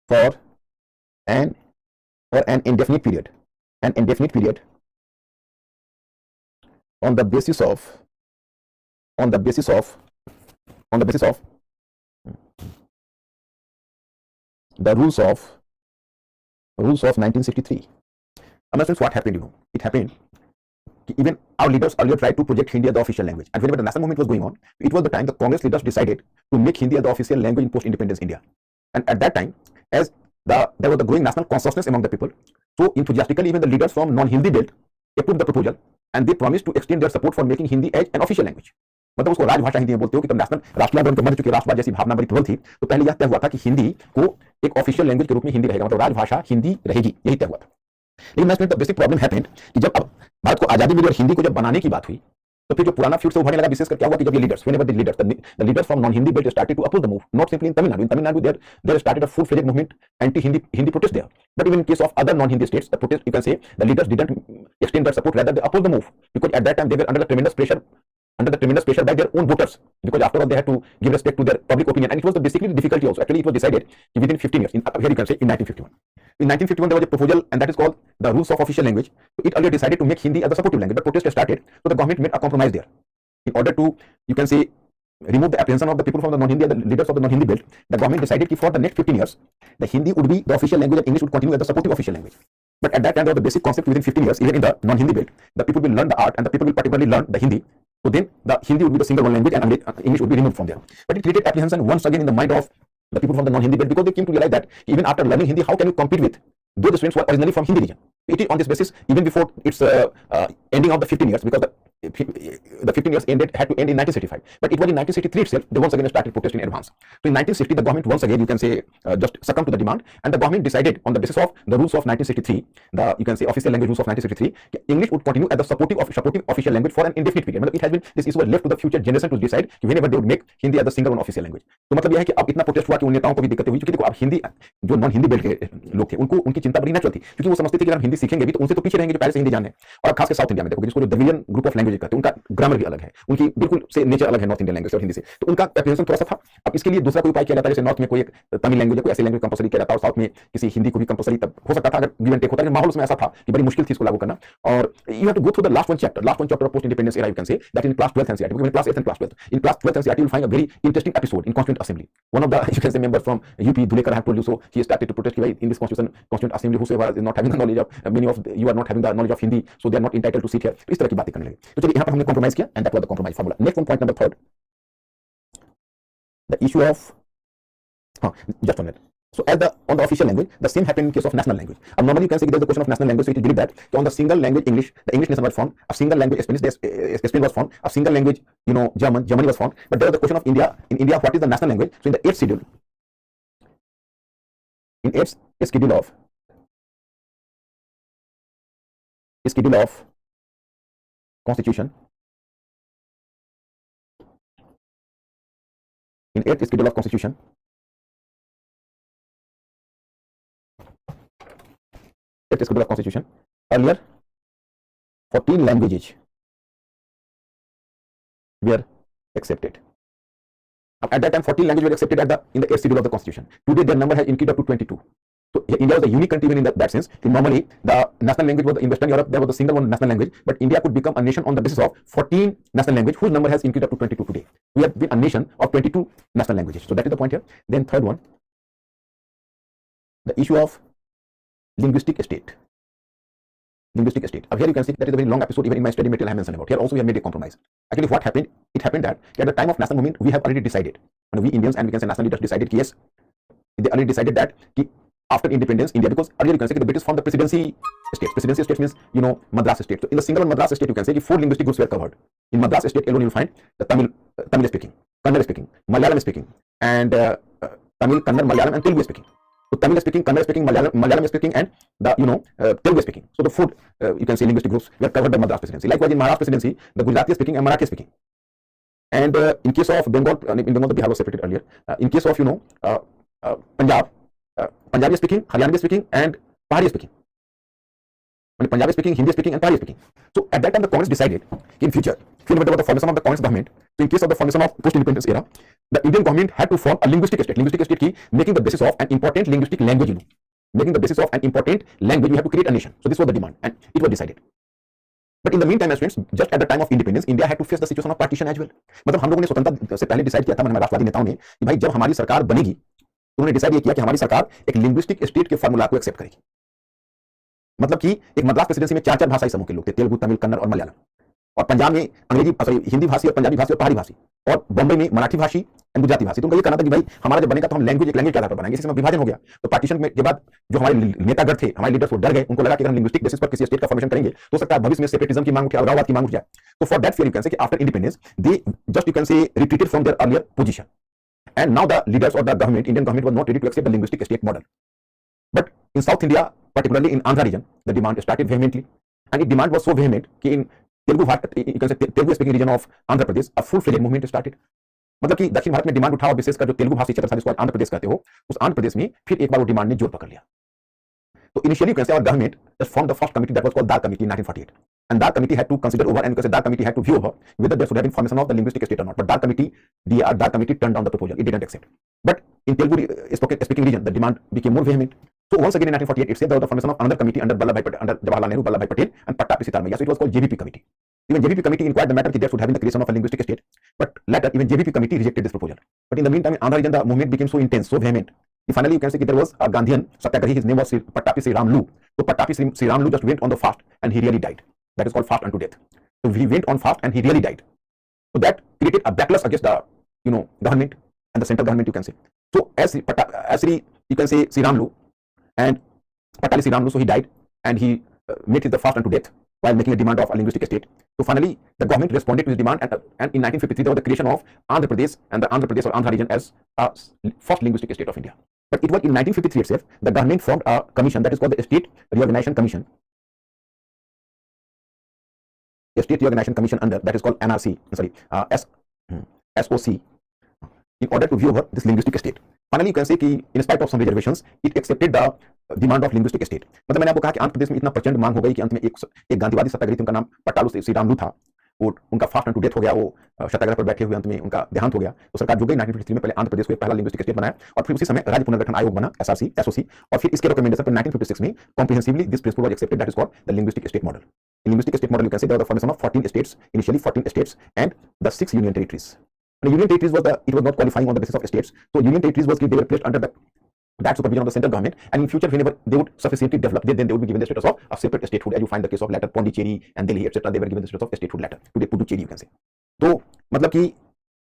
for an indefinite period, on the basis of the rules of 1963. My friends, what happened? It happened even our leaders earlier tried to project Hindi as the official language. And whenever the national movement was going on, it was the time the Congress leaders decided to make Hindi as the official language in post-independence India. And at that time, as there was the growing national consciousness among the people, so enthusiastically even the leaders from non-Hindi belt approved the proposal and they promised to extend their support for making Hindi as an official language. मतलब उसको राजभाषा हिंदी में बोलते हो कि तब national राष्ट्रीय आंदोलन के मध्य चुकी राष्ट्रवाद जैसी भावना बड़ी प्रबल थी, तो पहले यह तय हुआ था कि हिंदी को एक ऑफिशियल लैंग्वेज के रूप में हिंदी रहेगा, मतलब राजभाषा हिंदी रहेगी, यही तय हुआ था। लेकिन मैं द बेसिक प्रॉब्लम हैपेंड कि जब अब भारत को आजादी मिली और हिंदी को जब बनाने की बात हुई, तो फिर जो पुराना फ्यूड से उभरने लगा, विशेषकर क्या हुआ कि जब ये leaders, whenever the leaders from non Hindi belt started to oppose the move, not simply in Tamil Nadu there started a full fledged movement anti Hindi protest there, but even in case of other non Hindi states the protest, you can say the leaders didn't extend their support, rather they opposed the move because at that time they were under the tremendous pressure by their own voters, because after all they had to give respect to their public opinion, and it was the basically the difficulty also. Actually it was decided within 15 years, here you can say in 1951. In 1951 there was a proposal and that is called the rules of official language. So it earlier decided to make Hindi as a supportive language, but protest started, so the government made a compromise there in order to, you can say, remove the apprehension of the people from the non-Hindi, the leaders of the non-Hindi belt. The government decided that for the next 15 years the Hindi would be the official language and English would continue as the supportive official language. But at that time there was the basic concept within 15 years, even in the non-Hindi belt, the people will learn the art and the people will particularly learn the Hindi. So then the Hindi would be the single one language and English would be removed from there. But it created apprehension once again in the mind of the people from the non-Hindi belt, because they came to realize that even after learning Hindi, how can you compete with those students who are originally from Hindi region? It is on this basis, even before its ending of the 15 years, because the 15 years had to end in 1965. But it was in 1963 itself, they once again started protesting in advance. So in 1960, the government once again, you can say, just succumbed to the demand, and the government decided on the basis of the rules of 1963, you can say official language rules of 1963, English would continue as the supportive official language for an indefinite period. It has been, this issue was left to the future generation to decide whenever they would make Hindi as the single one official language. तो मतलब यह है कि अब इतना protest हुआ कि उन नेताओं को भी दिक्कतें हुई, क्योंकि देखो अब हिंदी, जो नॉन हिंदी बेल्ट के लोग थे, उनको उनकी चिंता बड़ी नेचुरल थी, क्योंकि वो समझते थे कि हम हिंदी सीखेंगे भी तो उनसे तो पीछे रहेंगे जो पहले से हिंदी जाने। और खास कर साउथ इंडिया में देखो, जिसको जो द्रविडियन ग्रुप ऑफ लैंग्वेज कहते हैं, उनका ग्रामर भी अलग है, उनकी बिल्कुल से नेचर अलग है नॉर्थ इंडियन लैंग्वेज और हिंदी से, तो उनका एप्रीहेंशन थोड़ा सा था। अब इसके लिए दूसरा कोई उपाय किया जाता है, जैसे नॉर्थ में कोई एक तमिल लैंग्वेज कोई ऐसी लैंग्वेज कंपलसरी किया जाता है और साउथ में किसी हिंदी को भी कंपलसरी, तब हो सकता था अगर गिव एंड टेक होता, लेकिन माहौल उसमें ऐसा था कि बड़ी मुश्किल थी इसको लागू करना। और you have to go through the last one chapter of post independence era, you can say that in class 12th NCERT, because in class 8th and class 12th, in class 12th NCERT you will find a very interesting episode in Constituent Assembly. One of the, you can say, members from UP, Dhulekar, I have told you, so he started to protest in this Constituent Assembly, whosoever is not having the knowledge of, many of you are not having the knowledge of Hindi, so they are not entitled to sit here. इस तरह की बातें करने लगे। तो चलिए यहाँ पर हमने कॉम्प्रोमाइज किया, and that was the compromise formula. Next one, point number 3, the issue of, just on it. So as on the official language, the same happened in case of national language. Normally you can say there is the question of national language, so it is believed that on the single language English, the English nation was formed, a single language Spanish was formed, a single language, Germany was formed. But there was the question of India. In India, what is the national language? So in the 8th schedule, in 8th schedule of Constitution, in 8th schedule of Constitution, earlier 14 languages were accepted. At that time 14 languages were accepted in the 8th schedule of the Constitution. Today their number has increased up to 22. So India was a unique country even in that sense. Normally the national language was in Western Europe, there was a single one national language, but India could become a nation on the basis of 14 national language, whose number has increased up to 22 today. We have been a nation of 22 national languages. So that is the point here. Then third one, the issue of linguistic state. Here you can see that is a very long episode, even in my study material I have mentioned about. Here also we have made a compromise. Actually what happened, it happened that at the time of national movement we have already decided, and we Indians and we can say national leaders decided, yes, they already decided that after independence India, because earlier you can say the British formed the presidency states means, Madras state. So in the single one Madras state you can say 4 linguistic groups were covered. In Madras state alone you will find the Tamil speaking, Kannada speaking, Malayalam speaking, and Tamil, Kannada, Malayalam and Telugu speaking. So Tamil speaking, Kannada speaking, Malayalam speaking, and the Telugu speaking. So the 4 you can say linguistic groups were covered by Madras presidency. Likewise in Maharashtra presidency, the Gujarati speaking and Marathi speaking. And in case of Bengal, the Bihar was separated earlier. In case of Punjab, Punjabi speaking, Haryanvi speaking, and Pahari speaking. Punjabi speaking, Hindi speaking, and Pahari speaking. So at that time the Congress decided in future, there was the formation of the Congress government. So in case of the formation of post-independence era, the Indian government had to form a linguistic state key, making the basis of an important linguistic language. Making the basis of an important language, we have to create a nation. So this was the demand, and it was decided. But in the meantime, as friends, just at the time of independence, India had to face the situation of partition as well. मतलब हम लोगों ने स्वतंत्रता से पहले decide किया था, हमारे राष्ट्रवादी नेताओं ने, कि भाई जब हमारी सरकार बनेगी, उन्होंने डिसाइड ये किया कि हमारी सरकार एक लिंग्विस्टिक स्टेट के फार्मूला को एक्सेप्ट करेगी। मतलब कि एक मद्रास प्रेसिडेंसी में 4 भाषाई समूह के लोग थे, तेलुगु, तमिल, कन्नड़ और मलयालम। और पंजाब में अंग्रेजी सॉरी हिंदी भाषी और पंजाबी भाषी और पहाड़ी भाषी, और बॉम्बे में मराठी भाषी एंड गुजराती भाषी। तो उनका ये कहना था कि भाई हमारा जब बनेगा तो हम लैंग्वेज एक लैंग्वेज के आधार पर बनाएंगे। इसी समय विभाजन हो गया। तो पार्टीशन के बाद जो हमारे नेतागण थे, हमारे लीडर्स वो डर गए। उनको लगा कि अगर हम लिंग्विस्टिक बेसिस पर किसी स्टेट का फॉर्मेशन करेंगे तो सकता है भविष्य में सेपरेटिज्म की मांग उठे, अलगाववाद की मांग उठ जाए। तो for that fear you can say कि after independence they just you can say retreated from their earlier position, and now the leaders और the government, Indian government, was not ready to accept the linguistic state model. But in South India, particularly in Andhra region, the demand started vehemently, and its demand was so vehement कि in Telugu speaking region of Andhra Pradesh, a full-fledged movement started. मतलब कि दक्षिण भारत में demand उठा और विशेषकर जो तेलुगु भाषी क्षेत्र था जिसको आंध्र प्रदेश कहते हो, उस आंध्र प्रदेश में फिर एक बार वो डिमांड ने जोर पकड़ लिया। So initially, you can say our government just formed the first committee that was called Dar Committee in 1948, and Dar Committee had to consider over, and you can say Dar Committee had to view over whether there should have been formation of the linguistic state or not. But Dar Committee turned down the proposal; it didn't accept. But in Telugu speaking region, the demand became more vehement. So once again in 1948, it said there was the formation of another committee under Jawaharlal Nehru, Vallabhbhai Patel, and Pattapi Sitarmaiah. So it was called JVP Committee. Even JVP Committee inquired the matter that there should have been the creation of a linguistic state, but later even JVP Committee rejected this proposal. But in the meantime, in Andhra region, the movement became so intense, so vehement. Finally, you can say there was a Gandhian Satyagrahi. His name was Pattapi Sriramlu. So Pattapi Sriramlu just went on the fast, and he really died. That is called fast unto death. So he went on fast, and he really died. So that created a backlash against the government and the central government, you can say. So as you can say Sriramlu and Pattali Sriramlu, so he died, and he met the fast unto death while making a demand of a linguistic state. So finally, the government responded to his demand, and in 1953 there was the creation of Andhra Pradesh and the Andhra Pradesh or Andhra region as a first linguistic state of India. But it was in 1953 itself the government formed a commission that is called the State Reorganization Commission. A State Reorganization Commission under that is called NRC, SOC, in order to view over this linguistic state. Finally, you can say कि in spite of some reservations, it accepted the demand of linguistic state. मतलब मैंने आपको कहा कि आंध्र प्रदेश में इतना प्रचंड मांग हो गई कि अंत में एक गांधीवादी सत्याग्रही थे, उनका नाम पट्टालू श्रीरामलू था, वो उनका फास्ट टू डेथ हो गया, वो सत्याग्रह पर बैठे हुए अंत में उनका देहांत हो गया। तो सरकार जो गई 1953 में पहले आंध्र प्रदेश को एक पहला लिंग्विस्टिक स्टेट बनाया, और फिर उसी समय राज्य पुनर्गठन आयोग बना SOC, और फिर इसके रिकमेंडेशन पर 1956 में comprehensively this principle was accepted, that is called the linguistic state model. In linguistic state model, you can say there was the formation of 14 states, initially 14 states and the 6 union territories. And the union territories was not qualifying on the basis of states. So union territories they were placed under that supervision of the central government, and in future whenever they would sufficiently develop, then they would be given the status of a separate statehood, as you find the case of later Pondicherry and Delhi, etc. They were given the status of statehood later. Today Puducherry, you can say. So मतलब कि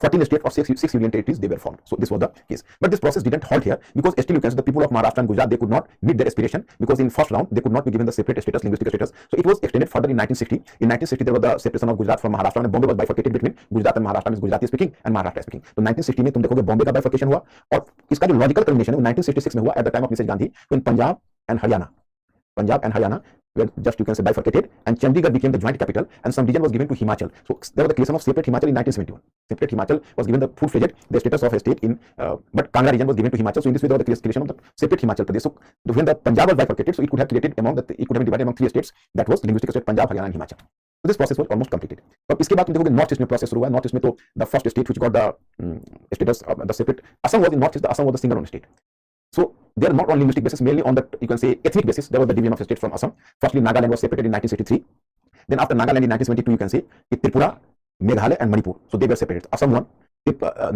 14 states or 6 union territories they were formed. So this was the case. But this process didn't halt here, because still you can see the people of Maharashtra and Gujarat, they could not meet their aspiration, because in first round they could not be given the separate status, linguistic status. So it was extended further in 1960. In 1960 there was the separation of Gujarat from Maharashtra, and Bombay was bifurcated between Gujarat and Maharashtra, means Gujarati speaking and Maharashtra speaking. तो 1960 में तुम देखोगे बॉम्बे का bifurcation हुआ, और इसका जो logical culmination है वो 1966 में हुआ at the time of Mrs Gandhi, when Punjab and Haryana were just, you can say, bifurcated, and Chandigarh became the joint capital, and some region was given to Himachal. So there was the creation of separate Himachal in 1971. Separate Himachal was given the full-fledged the status of a state in, but Kangra region was given to Himachal. So in this way there was the creation of the separate Himachal Pradesh. So when the Punjab was bifurcated, so it could have created it could have been divided among 3 states, that was linguistic state Punjab, Haryana and Himachal. So this process was almost completed. अब इसके बाद तुम देखोगे north east में process शुरू हुआ। North east में तो the first state which got the status of the separate Assam was in north east. The Assam was the single state. So they are not on linguistic basis, mainly on the, you can say, ethnic basis. There was the division of states from Assam. Firstly, Nagaland was separated in 1963. Then after Nagaland in 1972, you can say Tripura, Meghalaya and Manipur. So they were separated. Assam 1,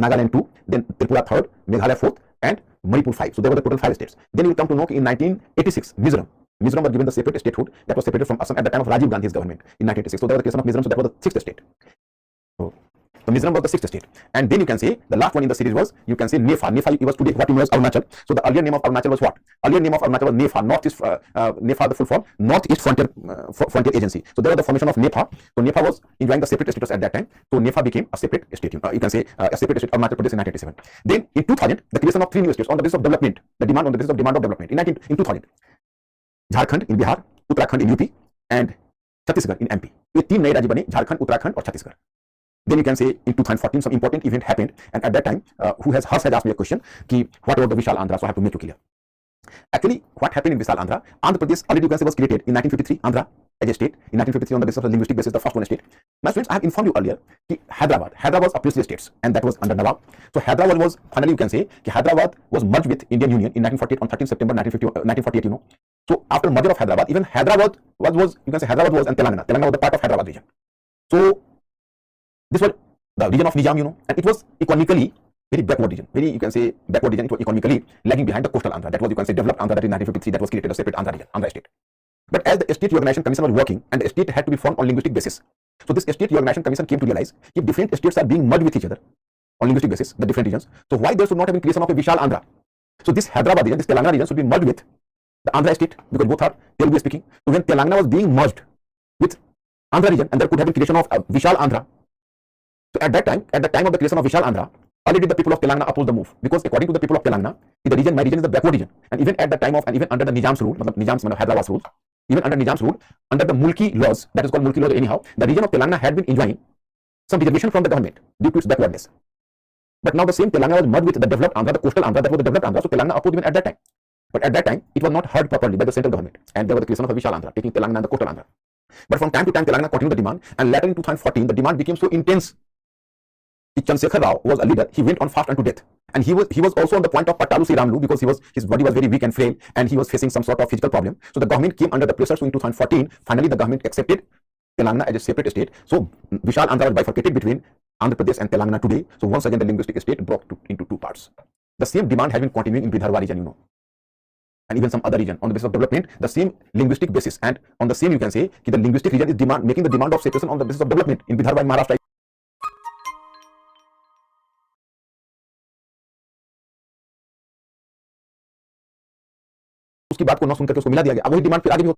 Nagaland 2, then Tripura 3rd, Meghalaya 4th, and Manipur 5. So there were the total 5 states. Then you come to know in 1986, Mizoram was given the separate statehood that was separated from Assam at the time of Rajiv Gandhi's government in 1986. So there was the creation of Mizoram. So that was the 6th state. So Mizoram was the 6th state, and then you can say the last one in the series was, you can say, Nepha. Nepha was today what you know as Arunachal. So the earlier name of Arunachal was what? Earlier name of Arunachal was Nepha, Northeast. Nepha, the full form, Northeast Frontier Agency. So there was the formation of Nepha. So Nepha was enjoying the separate status at that time. So Nepha became a separate state. You can say a separate state, Arunachal Pradesh, in 1987. Then in 2000, the creation of 3 new states on the basis of development. The demand on the basis of demand of development. In 2000, Jharkhand in Bihar, Uttarakhand in UP, and Chhattisgarh in MP. ये 3 नए राज्य बने, झारखंड, उत्तराखंड और Chhattisgarh. Then you can say in 2014 some important event happened, and at that time Harsh has asked me a question ki what about the Vishal Andhra, so I have to make you clear. Actually what happened in Vishal Andhra, Andhra Pradesh already, you can say, was created in 1953, Andhra as a state in 1953 on the basis of the linguistic basis, the first one state. My friends, I have informed you earlier ki Hyderabad was a princely state, and that was under Nawab. So Hyderabad was finally, you can say, ki Hyderabad was merged with Indian Union in 1948 on 13 September 1948, you know. So after merger of Hyderabad, even Hyderabad was you can say Hyderabad was, and Telangana was the part of Hyderabad region. So this was the region of Nizam, you know, and it was economically very backward region. Very, you can say, backward region. It was economically lagging behind the coastal Andhra. That was, you can say, developed Andhra, that in 1953, that was created a separate Andhra region, Andhra state. But as the state reorganization commission was working, and the state had to be formed on linguistic basis, So this state reorganization commission came to realize if different states are being merged with each other on linguistic basis, the different regions, so why there should not have been creation of a Vishal Andhra? So this Hyderabad region, this Telangana region should be merged with the Andhra state because both are Telugu speaking. So when Telangana was being merged with Andhra region, and there could have been creation of Vishal Andhra. So at that time, at the time of the creation of Vishal Andhra, already the people of Telangana opposed the move because according to the people of Telangana, the region, my region is the backward region, and even at the time of and even under the Nizam's rule, Nizam's Hyderabad's rule, even under Nizam's rule, under the Mulki laws, that is called Mulki laws anyhow, the region of Telangana had been enjoying some reservation from the government due to its backwardness. But now the same Telangana was merged with the developed Andhra, the coastal Andhra, that was the developed Andhra, so Telangana opposed even at that time. But at that time, it was not heard properly by the central government, and there was the creation of the Vishal Andhra, taking Telangana and the coastal Andhra. But from time to time, Telangana continued the demand, and later in 2014, the demand became so intense. Chandrasekhar Rao was a leader. He went on fast unto death, and he was also on the point of Patalu Sriramlu because his body was very weak and frail, and he was facing some sort of physical problem. So the government came under the pressure. So in 2014, finally the government accepted Telangana as a separate state. So Vishal Andhra was bifurcated between Andhra Pradesh and Telangana today. So once again, the linguistic state broke into two parts. The same demand has been continuing in Vidarbha region, and even some other region on the basis of development, the same linguistic basis, and on the same you can say the linguistic region is making the demand of separation on the basis of development in Vidarbha and Maharashtra. उसकी बात को न सुनकर उसको मिला दिया गया। अब वही डिमांड फिर आगे भी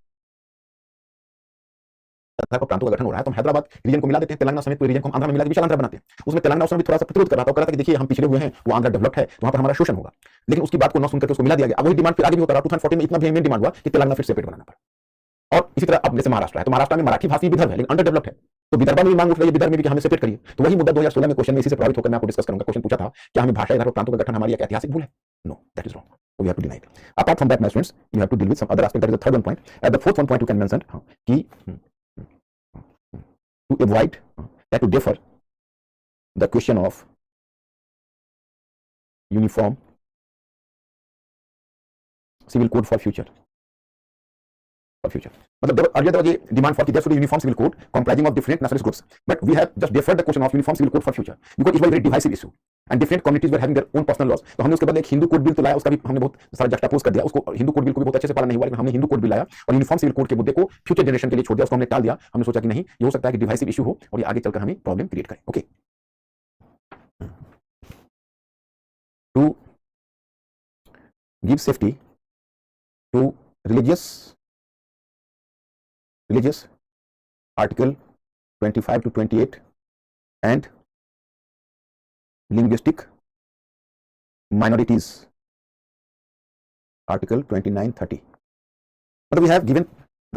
प्रांतों का गठन हो रहा है, तो हम हैदराबाद रीजन को मिला देते हैं, तेलंगाना समेत पूरे रीजन को आंध्र में मिला के विशाल आंध्र बनाते हैं। उसमें तेलंगाना उस समय भी थोड़ा सा प्रतिरोध कर रहा था, कह रहा था कि देखिए हम पिछड़े हुए हैं, वो आंध्र डेवलप्ड है, तो वहां पर हमारा शोषण होगा। लेकिन उसकी बात को न सुनकर उसको मिला दिया गया। अब वही डिमांड फिर आगे भी होता रहा। 2014 में इतना भी डिमांड हुआ कि तेलंगाना फिर सेपरेट बनाना पड़ा। और इसी तरह अब जैसे महाराष्ट्र है, तो महाराष्ट्र में मराठी भाषी विदर्भ है लेकिन अंडर डेवलप्ड है, तो विदर्भ में भी मांग उठ रही है विदर्भ में भी कि हमें सेपरेट करिए। तो वही मुद्दा 2016 में क्वेश्चन में इसी से प्रभावित होकर मैं आपको डिस्कस करूंगा। क्वेश्चन पूछा था क्या हमें भाषा इधर प्रांतों का गठन हमारी एक ऐतिहासिक भूल है? No, that is wrong. So we have to deny it. Apart from that, my friends, you have to deal with some other aspect. That is the third one point. The fourth one point you can mention to avoid that to defer the question of uniform civil code for future. मतलब earlier there was a demand for there should be uniform civil code comprising of different nationalist groups, but we have just deferred the question of uniform civil code for future because it was a very divisive issue and different communities were having their own personal laws. तो हमने उसके बाद एक Hindu code bill तो लाया, उसका भी हमने बहुत सारा जस्टापोज कर दिया, उसको हिंदू कोड बिल को भी बहुत अच्छे से पालन नहीं हुआ, लेकिन हमने हिंदू कोड बिल लाया और यूनिफॉर्म सिविल कोड के मुद्दे को फ्यूचर जनरेशन के लिए छोड़ दिया, उसको हमने टाल दिया। हमने सोचा कि नहीं, ये हो सकता है कि डिवाइसिव इशू हो और ये आगे चलकर हमें प्रॉब्लम क्रिएट करे। Okay, to give safety to religious article 25 to 28 and linguistic minorities article 29-30. But we have given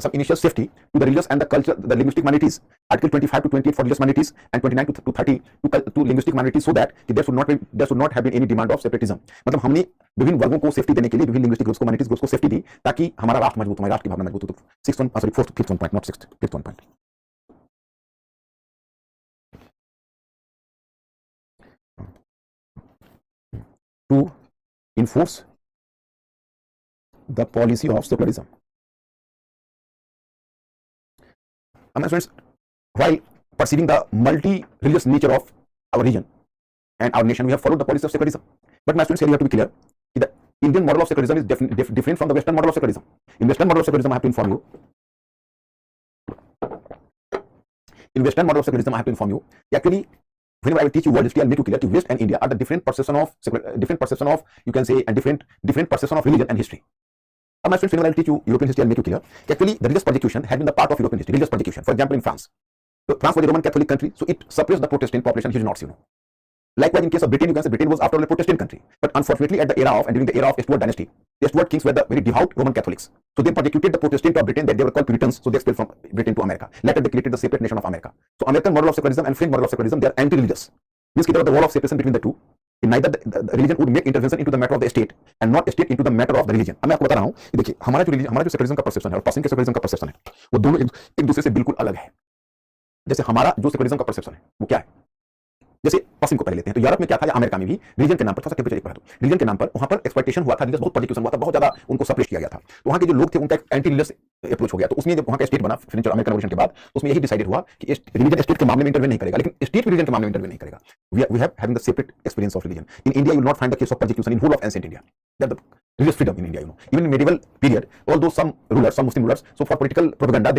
some initial safety to the religious and the culture, the linguistic minorities, article 25 to 28 for religious minorities and 29 to 30 to linguistic minorities, so that there should not have been any demand of separatism. मतलब हमने विभिन्न वर्गों को safety देने के लिए विभिन्न linguistic groups को, माइनॉरिटीज ग्रुप्स को सेफ्टी दी ताकि हमारा राष्ट्र मजबूत हो, हमारे राष्ट्र की भावना मजबूत हो। तो fifth one point, not sixth, fifth one point. To enforce the policy of secularism. My friends, while perceiving the multi-religious nature of our region and our nation, we have followed the policy of secularism. But my students, here you have to be clear that the Indian model of secularism is different from the Western model of secularism. In Western model of secularism, I have to inform you. In Western model of secularism, I have to inform you. Actually, whenever I will teach you world history, I'll make you clear that West and India are the different perception of you can say, and different perception of religion and history. My friends, whenever I will teach you European history, I'll make you clear. Actually, the religious persecution had been the part of European history. Religious persecution, for example, in France. So France was a Roman Catholic country, so it suppressed the Protestant population huge knots, Likewise, in case of Britain, you can say Britain was after all a Protestant country. But unfortunately, at the era of and during the era of Stuart dynasty, the Stuart kings were the very devout Roman Catholics. So they persecuted the Protestant of Britain, that they were called Puritans, so they expelled from Britain to America. Later, they created the separate nation of America. So American model of secularism and French model of secularism, they are anti-religious. This created the wall of separation between the two. Neither the religion would make intervention into the matter of the state and not state into the matter of the religion. मैं आपको बता रहा हूँ कि देखिए हमारा जो secularism का परसेप्शन है और पश्चिम के सेकुलरिज्म का परसेप्शन है, वो दोनों एक दूसरे से बिल्कुल अलग है। जैसे हमारा जो सेकुलरिज्म का परसेप्शन है वो क्या है, जैसे पश्चिम को पहले लेते हैं, तो यूरोप में क्या था या अमेरिका में भी रीजन के नाम पर, थोड़ा सा टेम्परेचर बढ़ा दो, रीजन के नाम पर वहां पर एक्सप्लॉइटेशन हुआ था, बहुत परसिक्यूशन हुआ था, बहुत ज्यादा उनको सप्रेस किया गया था। तो वहां के जो लोग थे उनका एक एंटी रिलीजियस अप्रोच हो गया। तो उसमें जब वहां का स्टेट बना फ्रेंच और अमेरिकन रेवोल्यूशन के बाद, उसमें यही डिसाइडेड हुआ कि रिलीजन स्टेट के मामले में इंटरवेन नहीं करेगा, लेकिन स्टेट रिलीजन के मामले में इंटरवेन नहीं करेगा। We have having the separate experience of religion. In India you will not find the case of persecution in whole of ancient India. religious freedom in India. Even in medieval period, although some rulers, some Muslim rulers, so for political propaganda,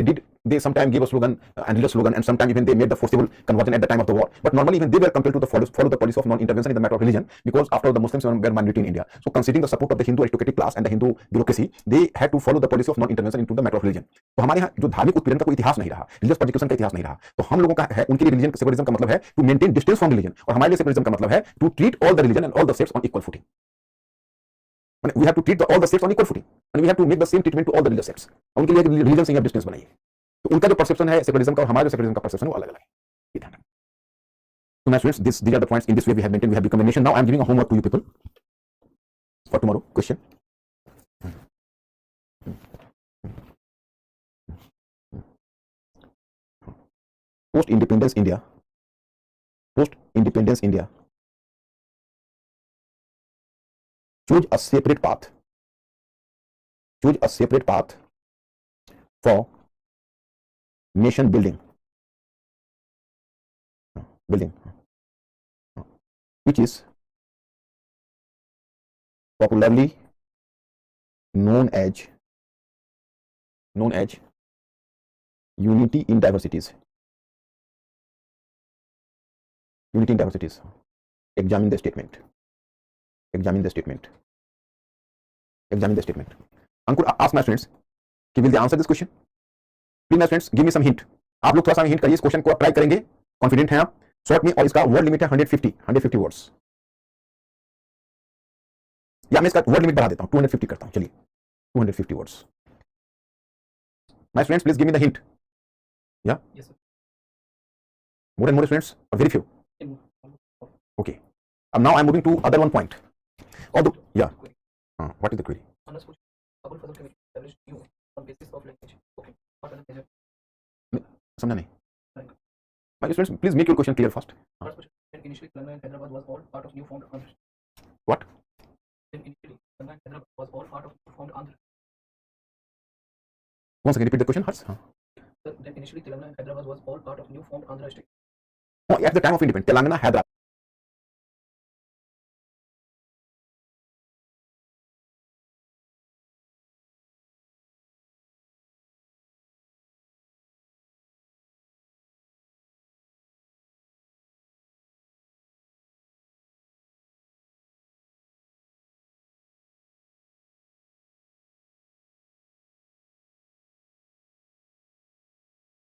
they sometimes gave a slogan and religious slogan, and sometimes even they made the forcible conversion at the time of the war. But normally, even they were compelled to follow the policy of non-intervention in the matter of religion, because after all, the Muslims were minority in India. So considering the support of the Hindu aristocratic class and the Hindu bureaucracy, they had to follow the policy of non-intervention into the matter of religion. तो हमारे यहाँ जो धार्मिक उत्पीड़न का कोई इतिहास नहीं रहा, रिलीजियस परसिक्यूशन का इतिहास नहीं रहा, तो हम लोगों का है उनके लिए रिलीजन सेकुलरिज्म का मतलब है to maintain distance from religion, और हमारे लिए सेकुलरिज्म का मतलब है to treat all the religion and all the sects on equal footing. We have to treat all the sects on equal footing, and we have to make the same treatment to all the religious sects. उनके लिए religion से distance बनाइए. तो उनका जो perception है secularism का और हमारा जो सेकुलरिज्म का परसेप्शन है वो अलग अलग है. So my students, these are the points. In this way we have maintained, we have become a nation. Now I am giving a homework to you people for tomorrow. Question. Post-independence India. Post-independence India. Choose a separate path. Choose a separate path for nation building. Which is popularly known as unity in diversities. Unity in diversities. Examine the statement. Ankur ask my students, will they answer this question? Please my students, give me some hint. आप लोग थोड़ा सा hint करिए, इस question को आप try करेंगे, confident हैं आप शॉर्ट में, और इसका वर्ड लिमिट है 150 वर्ड्स. या मैं इसका वर्ड लिमिट बढ़ा देता हूं, 250 करता हूं. चलिए 250 words. My students please give me the hint. या Yes, sir. more and more students or very few? Okay. Now I'm moving to other one point. Although, yeah. What is the query? Honors question. Kabul Fazal Committee established new on basis of language. Okay. What are the measures? समझा नहीं. Right. My students, please make your question clear first. First question. Then initially Telangana and Hyderabad was all part of new formed Andhra. What? Then initially Telangana and Hyderabad was all part of new formed Andhra. Once again, repeat the question. Then initially Telangana and Hyderabad was all part of new formed Andhra state. At the time of independence, Telangana, Hyderabad